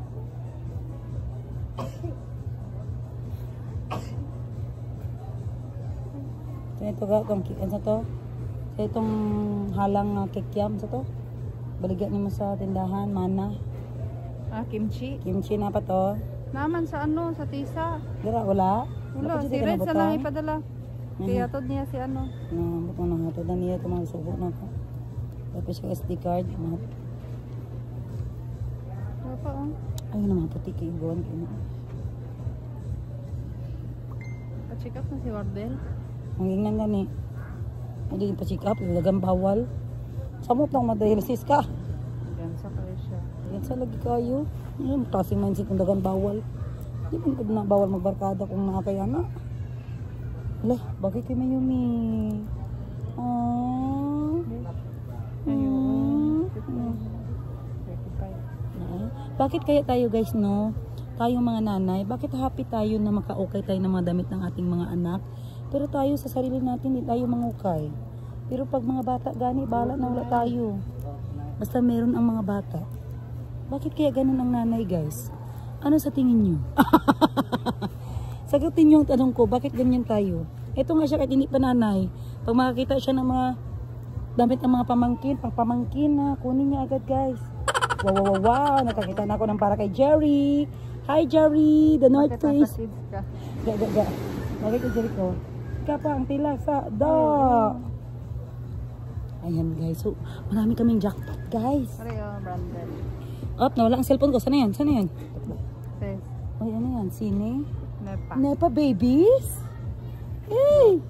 Ito ga, kung ano to? Sa itong halang kikiam sa to? Baligyan niyo mo sa tindahan, mana. Kimchi. Kimchi na pa to. Naman sa ano, sa tisa. Dira, wala? Wala, Bakit si di ka Red sa nabutang? lang ipadala. Kaya tod niya si ano. Bukong na nga to. Daniya ito mga subo na ko. Tapos yung SD card. Wala pa oh. Ayun naman puti kayo. Buwan kayo. Pa-check up na si Wardell. Ang ingnan gani. Hindi pa check up. Ilagang bawal. Samot lang madialysis ka. Yan sa kayo siya. Yan sa lagi kayo. Yung klaseng mindset ng dagang bawal. Hindi mo na bawal magbarkada kung nakakaya na. Lah, bakit kay Mayumi? Oh. Ayun. 35. Bakit kaya tayo guys, no? Tayong mga nanay, bakit happy tayo na makaukay tayo ng mga damit ng ating mga anak? Pero tayo sa sarili natin, hindi tayo mangukay. Pero pag mga bata gani, bahala na wala tayo. Basta meron ang mga bata. Bakit kaya ganun ang nanay guys? Ano sa tingin nyo? Sagutin nyo ang tanong ko, bakit ganyan tayo? Ito nga siya kahit hindi pa nanay. Pag makakita siya ng mga damit ng mga pamangkin na kunin niya agad guys. Wow. Nakakita na ako ng para kay Jerry. Hi Jerry, the North Face. Ga. Bakit kay Jerry ko? Ika pa ang tila sa Ayan guys, so marami kaming jackpot guys. Pareho, branded. Nawala ang cellphone ko. Sana yan? Sis, Ay, ano yan? Sine? Nepa. Nepa babies? Hey!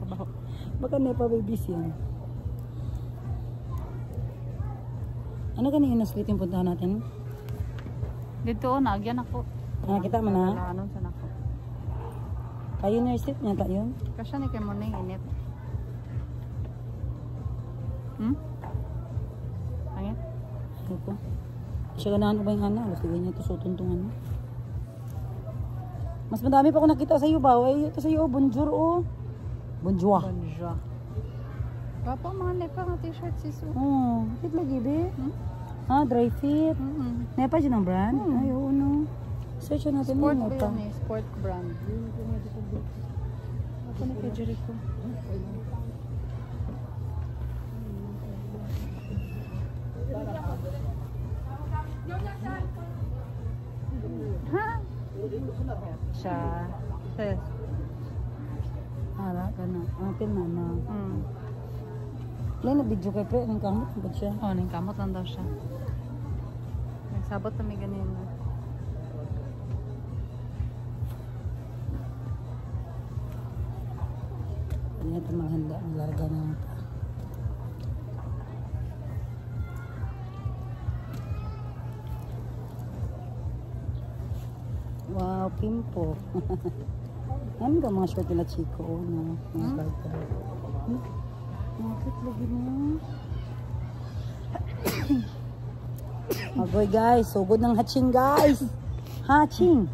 Kabaho. Baka Nepa babies yan. Ano ganyan na street yung puntahan natin? Dito, naagyan ako. Nakakita mo na? Nalahanon sa nako. Pioneer street niya tayo. Kasya ni kay Moning init. Angit? Ano po? Siya ganahan ko ba yung anak? Gusto niya ito sutuntungan mo. Mas madami pa ako nakita sa iyo ba? Ay, ito sa iyo, bonjour oh. Bonjour. Bonjour. Papa, mga nepa nga t-shirt sis. Oh, fit lagi be. Dry fit. Nepa dyan ang brand? Ay, oo no. Search natin Sport yung ba Nepa. yan eh? Sport brand. Ako ni kay Jericho. Ha? Siya. Sis. Hala ka na. Atin na na. Mm. Lay na video kay pre. Anong kamot? Ba't siya? Oh, nang kamot lang daw siya. Nagsabot kami ganyan. Ano ito maghanda? Ang larga na ito. Wow, pimpo. Ano ba mga short nila Chico? No? Mga kalta. Bakit lagi mo? Agoy guys, sugod ng hatching guys. Hatching.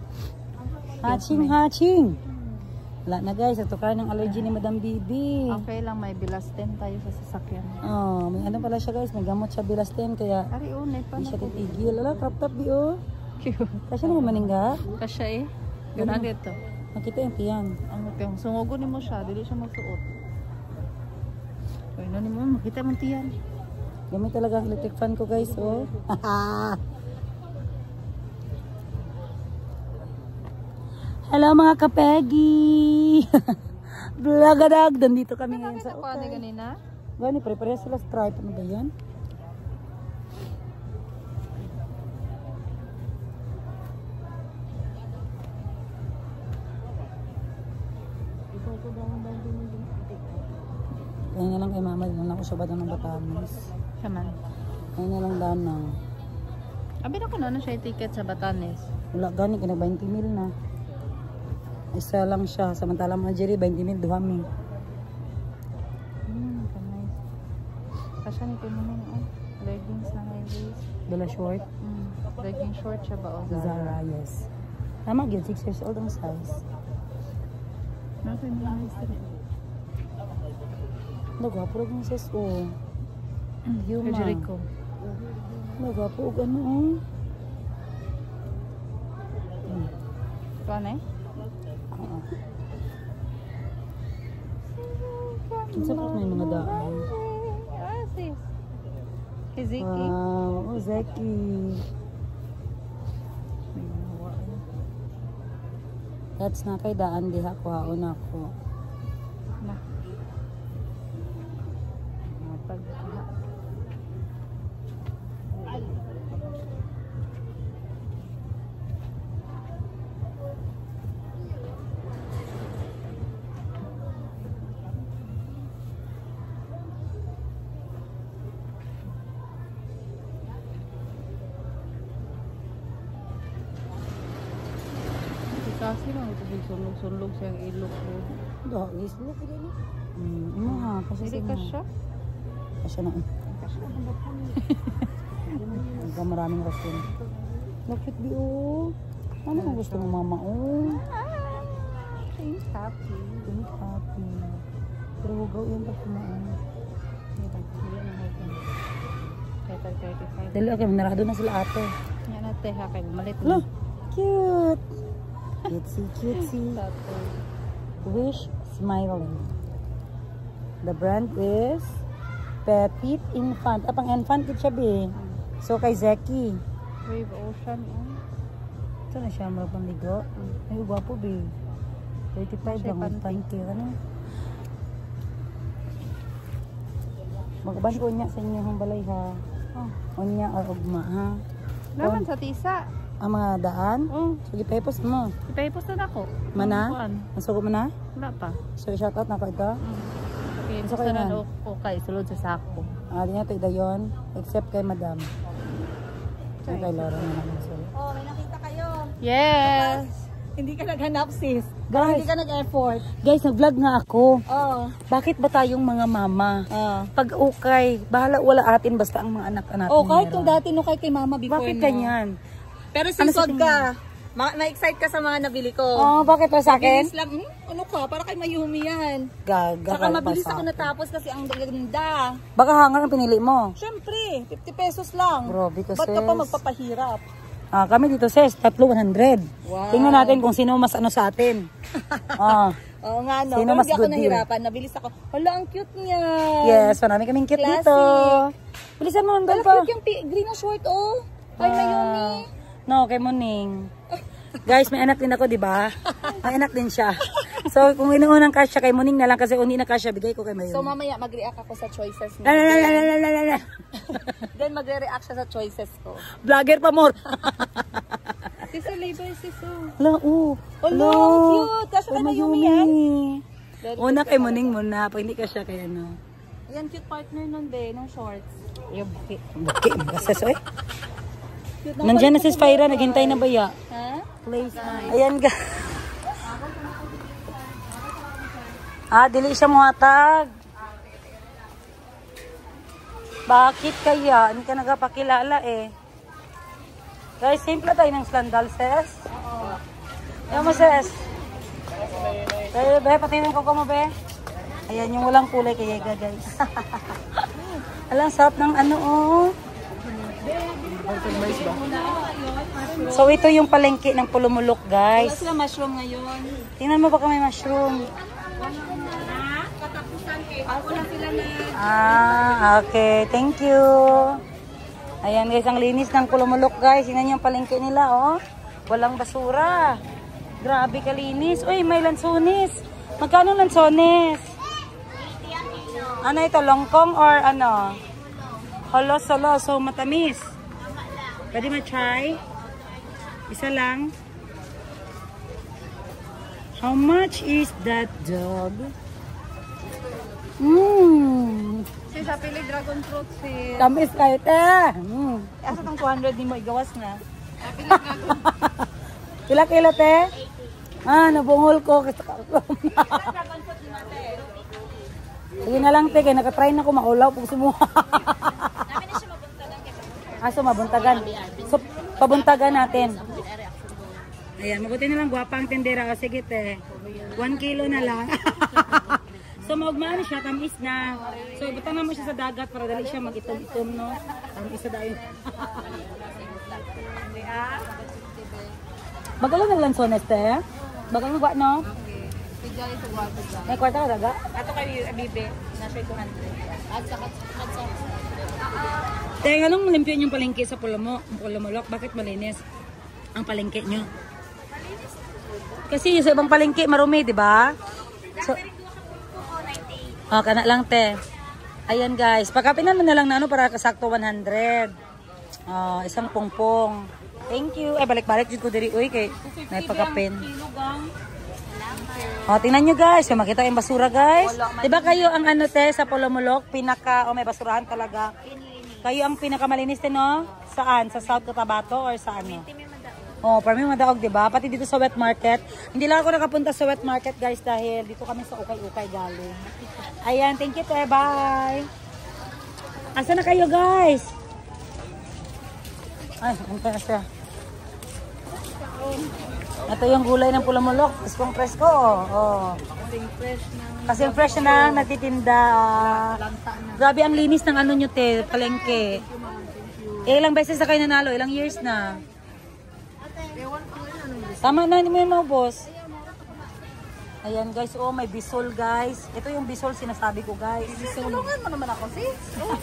Hatching. Wala na guys, ito ka ng allergy ni Madam Bibi. Okay lang, may bilasten tayo sa sasakyan. Oh, may ano pala siya guys, may gamot siya bilasten kaya Ari, nepa hindi na siya ko. titigil. Ala, top di oh. Cute. Kasi naman maningga. Kasya eh. Ganun dito. Nakita yung tiyan. Ang utang. Sungugon mo siya, dili siya magsuot. Kaya ni mo, makita mo tiyan. Gamit talaga ang electric fan ko guys, oh. Hello mga kapegi! Blagadag! Nandito kami ngayon sa Paano okay. ganina? Gani, prepare sila stripe. Ano ba yan? Kaya na lang kay mama, din ako sa batang ng Batanes. Kaman. Kaya na lang danang. Abi na ko na siya ticket sa Batanes. Wala gani, kaya 20 mil na. Isa lang siya. Samantalang mga Jerry, 20 mil, duhami. Nice. Kasya ni kay Moning oh. Leggings na may waist. Bella short. Legging short siya ba o Zara? Zara, yes. Tama, 6 years old ang size. Nasa nice rin. Nagwapo rin yung sis, oh. Yuma. Kay Jericho. Nagwapo, ano, oh. Ito ano eh? Ang sakit may mga daan. Ah, sis. Kay Ziki. Wow, oh, Zeki. That's na kay daan, di ako, haon ako. Na. Pag kasi lang ito Sunlog-sunlog siyang ilok ko. Dahil mo ka din. Imo ha, kasi Hindi ka siya. Kasi na. Ang maraming rason. Bakit di oh? Ano ang gusto mo mama oh? She's happy. Think happy. Pero hugaw yan pa kumaan. Dali okay, narado na sila ate. Yan ate ha, kay malit Hello. Cute. Cutesy. Wish Smiling. The brand is Petit Infant. Pang infant kit siya be. So kay Zeki. Wave Ocean. Ito na siya marapang ligo. Ay, gwapo be. 35 lang ang panty. Ano? Magban ko niya sa inyo ang balay ha. Unya or ugma ha. Naman sa tisa. Ang mga daan? Sige, pepos mo. Ipahipos na ako. Mana? Nasuko mo na? Wala pa. So, shoutout na ko ito? Okay, Gusto ko gusto yan. na ako kay sulod sa sako. Di na ito idayon. Except kay madam. Ay, kay Laura na naman sila. Oh, may nakita kayo. Yes! Hindi ka naghanap, sis. Guys. Hindi ka nag-effort. Guys, nag-vlog nga ako. Oh. Bakit ba tayong mga mama? Pag okay, bahala wala atin basta ang mga anak-anak. Oh, kahit kung dati no kay mama before Bakit no. ganyan? Pero Ano sa sisod ka. Na-excite ka sa mga nabili ko. Oh, bakit pa sa akin? Bilis lang. Ano ka? Para kay Mayumi yan. Gaga. Saka mabilis ako natapos kasi ang ganda. Baka hangar ang pinili mo. Siyempre, 50 pesos lang. Grabe ka, Ba't ka pa sis. magpapahirap? Kami dito sis, 300. Wow. Tingnan natin kung sino mas ano sa atin. Oo nga no. Sino Pero mas hindi ako good deal? nahirapan. Nabilis ako. Hala, ang cute niya. Yes, marami kaming cute Classic. dito. Bilisan mo nandun Wala, pa. cute yung green na short, oh. Kay Mayumi. No, kay Muning. Guys, may anak din ako, di ba? May anak din siya. So, kung inuunang kasya kay Muning na lang kasi uni na kasya, bigay ko kay Mayumi. So, mamaya mag-react ako sa choices niya. Lalalalalalala. Then, magre-react siya sa choices ko. Vlogger pa more. Sisa labor, sisa. Hala, Hello, cute. Kasya kay Mayumi yan. Una kay Muning muna, pag hindi kasya kay ano. Yan, cute partner nun, be, nung shorts. Yung buki. Buki, magases, oy. Nandiyan na si Spyra, naghintay na ba ya? Ha? Place na. Ayan ga. Dili siya muhatag. Bakit kaya? Hindi ka nagpakilala eh. Guys, simple tayo ng sandal, ses. Yan mo, ses. Be, patingin ko mo, be. Ayan, yung walang kulay kaya guys. Alang sarap ng ano, oh. So, ito yung palengke ng Pulumulok, guys. Wala sila mushroom ngayon. Tingnan mo baka may mushroom. Ako na sila na. Okay. Thank you. Ayan, guys. Ang linis ng Pulumulok, guys. Tingnan yung palengke nila, oh. Walang basura. Grabe kalinis. Uy, may lansones. Magkano lansones? Ano ito? Longkong or ano? Holo-solo. So, matamis. Pwede ma-try? Isa lang. How much is that dog? Sisa, pili dragon fruit, sis. Tamis kahit eh. Asa tong 200 di mo igawas na? Kila-kila te? Nabungol ko. Sige na lang te, kaya nakatry na ko maulaw pag sumuha. So mabuntagan. So, pabuntagan natin. Ayan, mabuti na lang gwapa ang tindera. O sige te, 1 kilo na lang. So maugmaan siya, tamis na. So ibutang mo siya sa dagat para dali siya mag-itom-itom, no? Ang isa dahil. Bagalo na lansones te? Bagalo na gwa, no? Pijay sa guwapo dyan. May kwarta ka daga? Ato kay Abibe, nasa 200. At saka, Teka, anong limpyo yung palengke sa Pulumulok? Bakit malinis ang palengke nyo? Kasi sa ibang palengke marumi, di ba? So, kana lang te. Ayan guys, pagkapinan mo na lang na ano para kasakto 100. Isang pongpong. Thank you. Balik-balik dito ko diri uy kay may pagkapin. Tingnan nyo guys, may makita yung basura guys. Di ba kayo ang ano te sa Pulumulok, pinaka may basurahan talaga. Kayo ang pinakamalinis te no? Saan? Sa South Cotabato or sa ano? Oh, parang may madaog, di ba? Pati dito sa wet market. Hindi lang ako nakapunta sa wet market, guys, dahil dito kami sa ukay-ukay galing. Ayan, thank you, te. Bye. Asa na kayo, guys? Ay, ano na siya? Ito yung gulay ng pulamulok. Iskong presko, oh. Kasi yung fresh na nagtitinda. Grabe ang linis ng ano nyo, te, palengke. Ilang beses na kayo nanalo? Ilang years na? Tama na, hindi mo yun maubos. Ayan guys, oh may bisol guys. Ito yung bisol sinasabi ko guys. Tulungan mo naman ako, sis.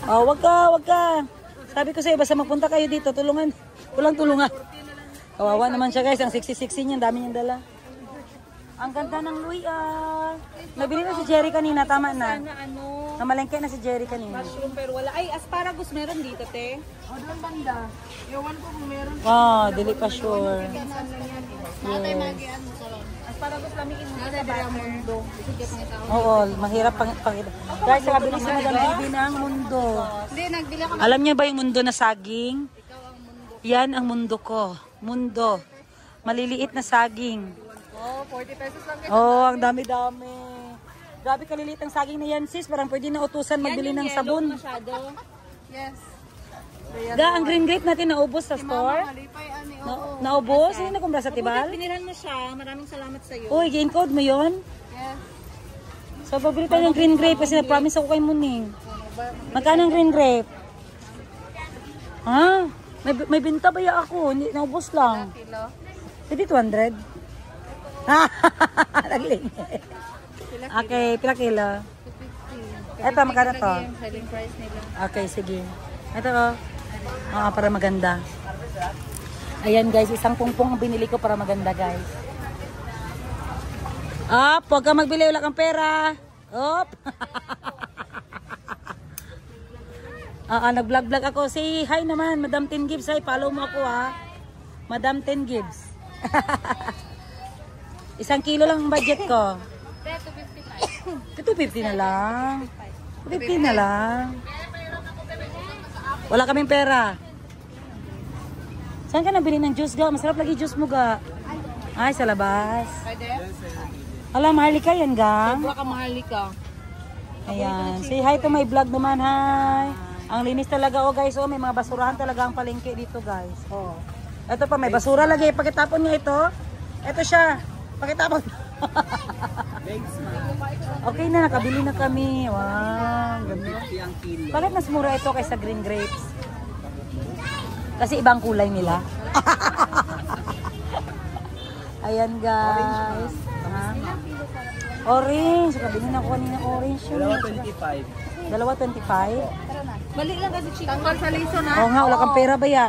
Oh, wag ka. Sabi ko sa'yo, basta magpunta kayo dito, tulungan. Walang tulungan. Kawawa naman siya guys, ang sexy-sexy niya, dami niyang dala. Ang ganda ng luya. Nabili na si Jerry kanina, tama na. Ano, Namalengke na si Jerry kanina. mushroom pero wala. Ay, asparagus meron dito, te. O, doon banda. Ewan ko kung meron. Oh, dili pa sure. Asparagus lamig mo sa mundo. Sige, pangita ko. Oo, mahirap pakita. Guys, nakabili si Madam Bibi ng mundo. Hindi, nagbili ako. Alam niyo ba yung mundo na saging? Yan ang mundo ko. Mundo. Maliliit na saging. Oh, 40 pesos lang. Oh, ang dami-dami. Grabe kaliliit ang saging na yan, sis. Parang pwede na utusan magbili ng sabon. Masyado. Yes. Ga, ang green grape natin naubos sa store. Malipay, ani. Naubos? Hindi na kumbra sa tibal? Binilhan mo siya. Maraming salamat sa iyo. Uy, gain code mo yon. Yes. So, pabili tayo ng green grape kasi na-promise ako kay Muning. Magkano ang green grape? Ha? May binta ba ya ako? Hindi, naubos lang. Kilo. Pwede 200? Nagling. Okay, pila kilo? 250. Eto, magkano to? Yung selling price nila. Okay, sige. Ito oh. Para maganda. Ayan guys, isang pungpong ang binili ko para maganda guys. Huwag ka magbili, wala kang pera. Op. Nag-vlog ako. Say hi naman, Madam 10 Gibbs. Hi, follow mo ako ha. Madam 10 Gibbs. 1 kilo lang ang budget ko. 250 na lang. 250 na lang. Wala kaming pera. Saan ka nabili ng juice ga? Masarap lagi juice mo ga. Ay, sa labas. Pwede? Alam, mahalika yan ga. Sobra ka mahalika. Ayan. Say hi to my vlog naman. Hi. Ang linis talaga oh guys. Oh, may mga basurahan talaga ang palengke dito guys. Oh. Ito pa, may basura lagi. Pakitapon niya ito. Ito siya. Pakitapon. Okay na, nakabili na kami. Wow, ganda. Bakit mas mura ito kaysa green grapes? Kasi ibang kulay nila. Ayan guys. Orange. Kabili na ako kanina orange. Dalawa 25. Balik lang kasi chicken. Tanggal sa liso na. Oo nga, wala kang pera ba ya?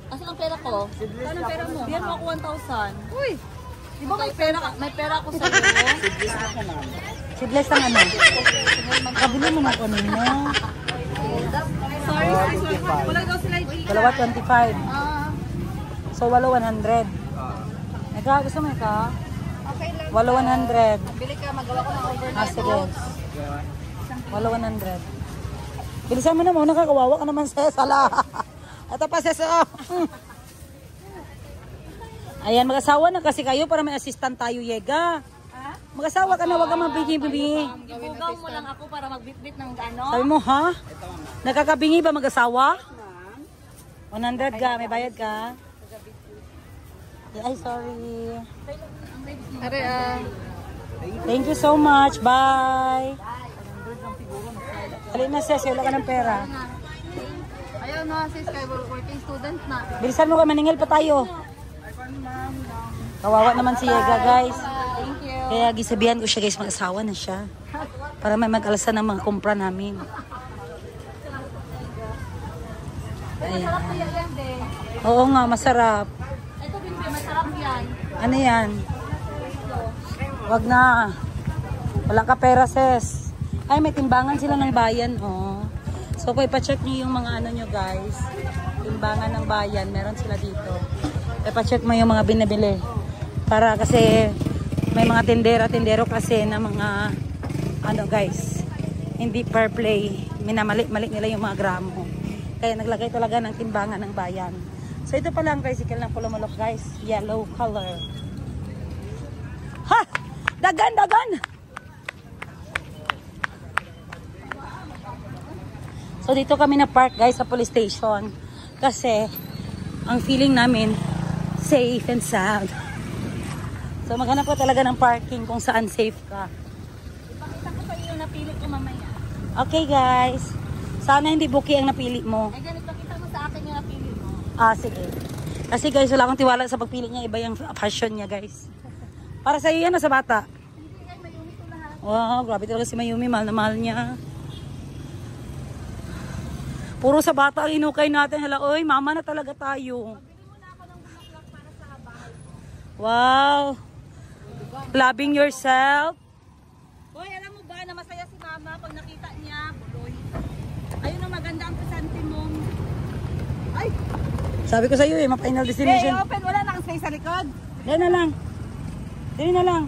Asan ang pera ko? Ano pera mo? Bigyan mo ako 1,000. Uy! Di ba may pera ako sa iyo? Seedless ang ano? Kabili mo na kanina. Sorry. Wala daw sila i- Dalawa 25. So, walo 100. Eka, gusto mo eka? Okay lang. Walo 100. Bili ka, magawa ko ng overnight. Sige. Walo 100. Bilisan mo na muna, kakawawa ka naman sa sala. Ito pa seso. Ayan, mag-asawa na kasi kayo para may assistant tayo, Yega. Mag-asawa ka na, wag ka mabingi-bingi. Ibugaw mo lang ako para magbitbit ng ano. Sabi mo, ha? Nakakabingi ba mag-asawa? 100 ka, may bayad ka? Ay, sorry. Are, Thank you so much. Bye. Halina sis, wala ka ng pera. ayaw na sis, kay working student na. Bilisan mo kayo, maningil pa tayo. Kawawa naman si Yega, guys. Thank you. Kaya gisabihan ko siya, guys, mag-asawa na siya. Para may mag-alasa ng mga kumpra namin. Ayan. Oo nga, masarap. Ito din, masarap yan. Ano yan? Wag na. Wala ka pera, sis. Ay, may timbangan sila ng bayan, oh. So, kung ipacheck nyo yung mga ano nyo, guys. Timbangan ng bayan, meron sila dito. Ipacheck mo yung mga binabili. Para kasi may mga tindera-tindero kasi na mga ano, guys. Hindi per play. Minamali-mali nila yung mga gramo. Kaya naglagay talaga ng timbangan ng bayan. So ito pala ang tricycle ng Pulumulok guys. Yellow color. Ha! Dagan! So dito kami na park guys sa police station. Kasi ang feeling namin safe and sound. So maghanap ko talaga ng parking kung saan safe ka. Ipakita ko sa iyo yung napili ko mamaya. Okay guys. Sana hindi buki ang napili mo. Ay ganito, pakita mo sa akin yung napili mo. Ah, sige. Kasi guys, wala akong tiwala sa pagpili niya. Iba yung fashion niya guys. Para sa iyo yan o sa bata? Hindi guys, Mayumi ko lahat. Wow, grabe talaga si Mayumi. Mahal na mahal niya. Puro sa bata ang inukay natin. Hala, oy, mama na talaga tayo. Bili mo na ako ng bulaklak para sa bahay. Wow. Loving yourself. Hoy, alam mo ba na masaya si mama pag nakita niya? Buloy. Ayun ang maganda ang presente mo. Ay! Sabi ko sa iyo ma-final destination. Open, wala na kang space sa likod. Dali na lang. Dali na lang.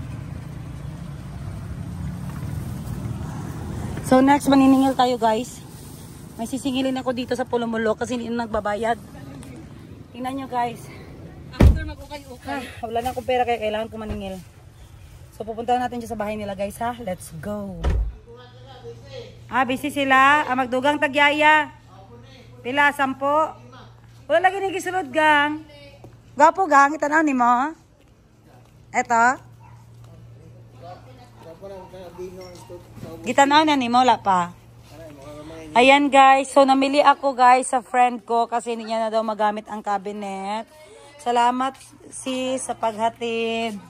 So next, maniningil tayo guys. May sisingilin ako dito sa Pulumulok kasi hindi na nagbabayad. Tingnan nyo guys. After mag-ukay-ukay. Wala na akong pera kaya kailangan ko maningil. So pupuntahan natin dyan sa bahay nila guys ha. Let's go. Busy sila. Magdugang tagyaya. Pila, 10. Wala lagi nagisulod gang. Gapo gang, itanaw ni mo. Eto. Gitanaw na ni mo, wala pa. Ayan guys, so namili ako guys sa friend ko kasi hindi niya na daw magamit ang cabinet. Salamat sis sa paghatid.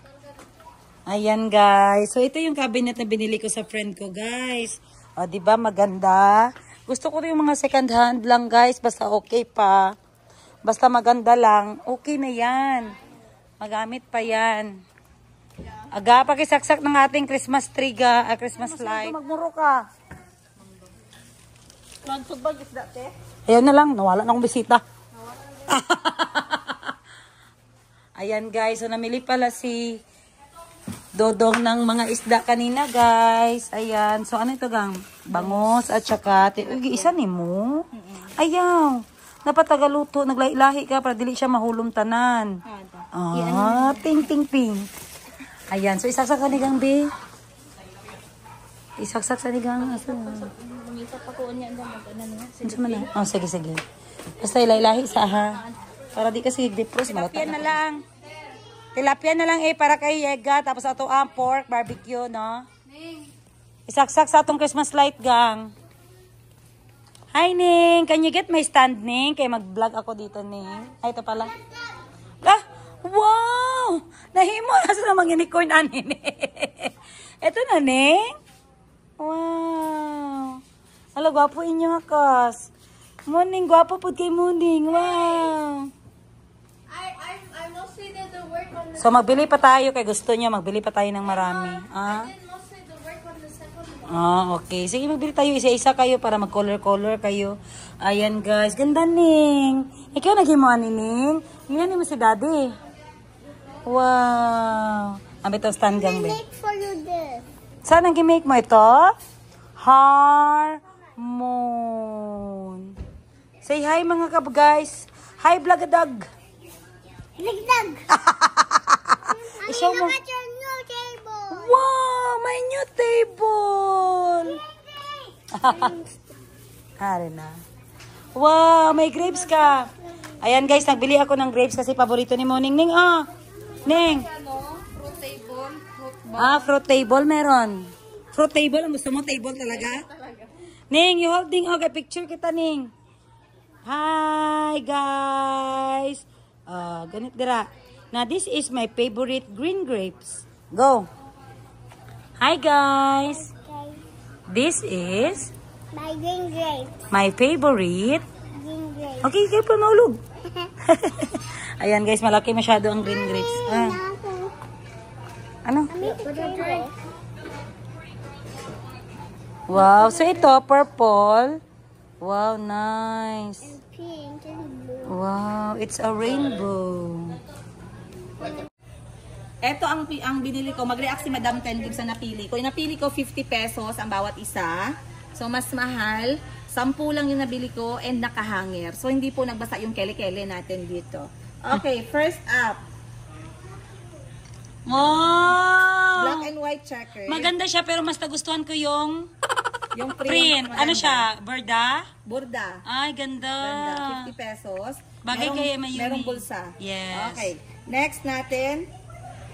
Ayan guys, so ito yung cabinet na binili ko sa friend ko guys. O diba maganda? Gusto ko yung mga second hand lang guys, basta okay pa. Basta maganda lang, okay na yan. Magamit pa yan. Aga, pakisaksak ng ating Christmas tree Christmas light. Magmuro ka. Magsugbag isda, te? Ayan na lang, nawala na akong bisita. Ayan guys, so namili pala si Dodong ng mga isda kanina guys. Ayan, so ano ito gang? Bangos at saka, isa ni mo? Ayaw, dapat tagaluto, naglahi-lahi ka para dili siya mahulom tanan. Ping. Ayan, so isaksak ka ni gang, be. Isaksak sa ni gang. Kumita pa ko niya Oh, sige. Basta ilahi sa ha. Para di kasi higdipros. Tilapia na lang. Tilapia na lang para kay Yega. Tapos ato ang pork, barbecue, no? Isaksak sa atong Christmas light, gang. Hi, Ning. Can you get my stand, Ning? Kaya mag-vlog ako dito, Ning. Ay, ito pala. Wow! Nahimo. Nasa namang unicorn, Ning. Ito na, Ning. Wow! Hala, gwapo inyo hakas. Morning, gwapo po kay Morning. Wow! I mostly did the work on the... So, magbili pa tayo kay gusto nyo. Magbili pa tayo ng marami. I did mostly the work on the second one. Okay. Sige, magbili tayo. Isa-isa kayo para mag-color-color kayo. Ayan, guys. Ganda, Ning. Ikaw naghimuan ni Ning. Tingnan mo si Daddy. Wow! Ang bitong stand gang, be. Make for you this. Saan ang gimake mo ito? Harmon. Say hi mga guys. Hi Blagadag. Ligdag. I-show mo. Look at your new table. Wow, my new table. Hari na. Wow, may grapes ka. Ayan guys, nagbili ako ng grapes kasi paborito ni Moning. Ning, Ning. Fruit table, Fruit table meron. Fruit table, ang gusto mo table talaga? Ning, you holding, okay, picture kita, Ning. Hi, guys. Ganit dira. Now, this is my favorite green grapes. Go. Hi, guys. This is My green grape. my favorite. Green grape. Okay, kayo pa maulog. Ayan, guys, malaki masyado ang green grapes. Ano? Wow, so ito, purple. Wow, nice. Pink and blue. Wow, it's a rainbow. Ito ang binili ko. Mag-react si Madam 10 gives sa napili ko. Yung napili ko 50 pesos ang bawat isa. So, mas mahal. 10 lang yung nabili ko and nakahanger. So, hindi po nagbasa yung kele-kele natin dito. Okay, first up. Oh! Black and white checker. Maganda siya pero mas nagustuhan ko yung Yung print. maganda. Ano siya? Burda? Burda. Ay, ganda. Ganda. 50 pesos. Bagay kay Mayumi. Merong bulsa. Yes. Okay. Next natin,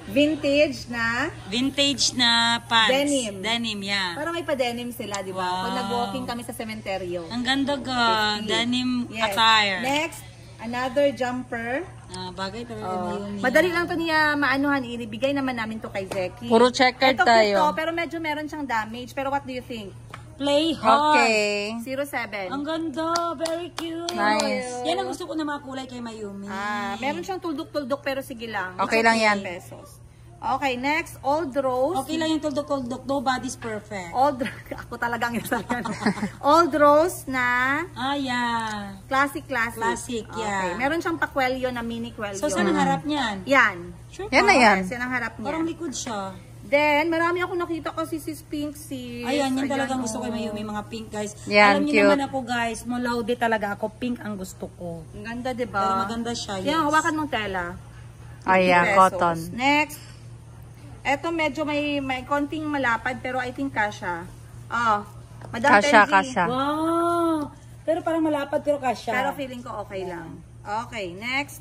vintage na. Vintage na pants. Denim. Denim, yeah. Para may pa-denim sila, di ba? Wow. Pag nag-walking kami sa sementeryo. Ang ganda ga. 50. Denim Yes. attire. Next, another jumper. Bagay talaga Mayumi. Madali lang to niya maanuhan. Ibigay naman namin to kay Zeki. Puro checkered Ito, tayo. cute to, pero medyo meron siyang damage. Pero what do you think? Play hard. Okay. 07. Ang ganda. Very cute. Nice. Yan ang gusto ko na mga kulay kay Mayumi. Meron siyang tuldok-tuldok pero sige lang. Okay lang yan. Pesos. Okay, next, Old Rose. Okay lang yung tuldok-tuldok. Nobody's perfect. Old ako talagang yan. Old Rose na Yeah. classic. Classic, yeah. Okay. Meron siyang pakwelyo na mini kwelyo. So, saan ang harap niyan? Yan. Sure Yan ka? na yan. Yes, yan ang harap niya. Parang likod siya. Then, marami ako nakita kasi si Pink sis. Ayan, yan talagang oh. gusto ko may mga pink guys. Yan, Alam niyo cute. naman ako guys, molaude talaga ako. Pink ang gusto ko. Ang ganda, diba? Pero maganda siya, yes. Yan, hawakan mong tela. 50 Ayan, pesos. cotton. Next. Eto medyo may konting malapad pero I think kasha. Madam Kasha, Tenji. kasha. Wow! Pero parang malapad pero kasya. Pero feeling ko okay lang. Okay, next.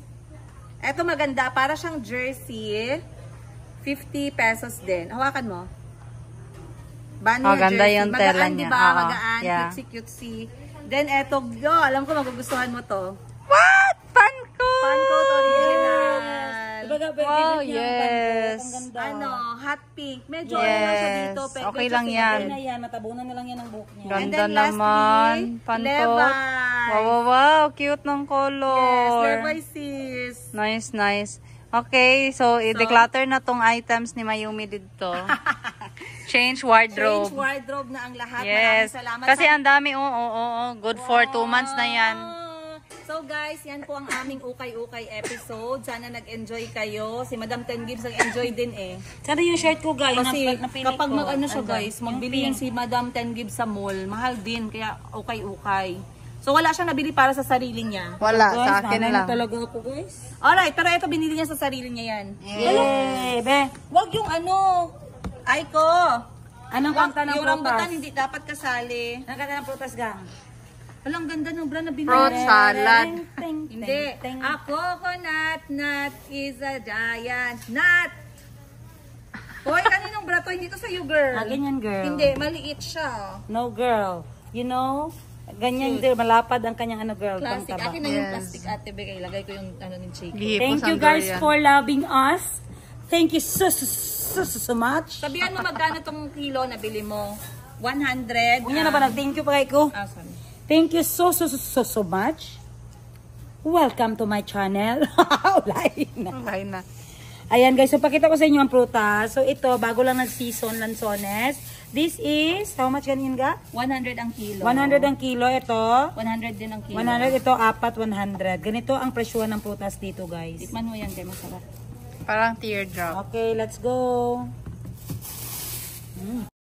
Eto maganda, para siyang jersey. 50 pesos din. Hawakan mo. Bano yung ganda jersey. yung tela Magaan, niya. diba? Oo, Magaan, yeah. cutesy. Then eto, alam ko magugustuhan mo to. What? Pancoat! Pancoat original. Diba, Wow, yes. Ang ganda. Ano, hot pink. Medyo Yes. ano lang siya dito. Okay medyo lang simple. yan. Okay na yan, matabunan na lang yan ang buhok niya. And Ganda then lastly, naman. Pancoat. Levi's. Wow, cute ng Yes, color. Levi's sis. Nice. Okay, so i-declutter na tong items ni Mayumi dito. Change wardrobe. Change wardrobe na ang lahat. Yes. Maraming salamat. Kasi ang dami, good for 2 months na yan. So guys, yan po ang aming ukay-ukay episode. Sana nag-enjoy kayo. Si Madam Ten Gibbs nag-enjoy din eh. Sana yung shirt ko guys, Kasi napili kapag ko. mag-ano siya Andun. guys, magbili Yung yan si Madam Ten Gibbs sa mall. Mahal din, kaya ukay-ukay. So wala siyang nabili para sa sarili niya. Wala, Guys, sa akin nanay lang. na talaga ako guys. Alright, pero ito binili niya sa sarili niya yan. Yay, be. Wag yung ano, ay ko. Anong Wag, kanta ng yung rambutan prutas? hindi dapat kasali. Anong kanta ng prutas gang? Walang ganda ng bra na binili. Fruit salad. Hindi. A coconut nut is a giant nut. Hoy, kaninong bra to? Hindi to sa'yo, girl. Ganyan girl. Hindi, maliit siya. No girl. You know, ganyan din, malapad ang kanyang ano girl. Plastic. pangtaba. Akin na yung Yes. plastic ate. Bigay, ilagay ko yung ano ni Chico. Thank you guys for loving us. Thank you so much. Sabihan mo magkano tong kilo na bili mo? 100. Unya na ba nag-thank you pa kay ko? Sorry. Thank you so much. Welcome to my channel. Ulay na. Okay na. Ayan guys, so pakita ko sa inyo ang prutas. So ito, bago lang nag-season, lansones. This is, how much ganyan ga? 100 ang kilo. 100 ang kilo. Ito, 100 din ang kilo. 100. Ito, 100. Ganito ang presyo ng prutas dito guys. Tikman mo yan, kaya masarap. Parang teardrop. Okay, let's go.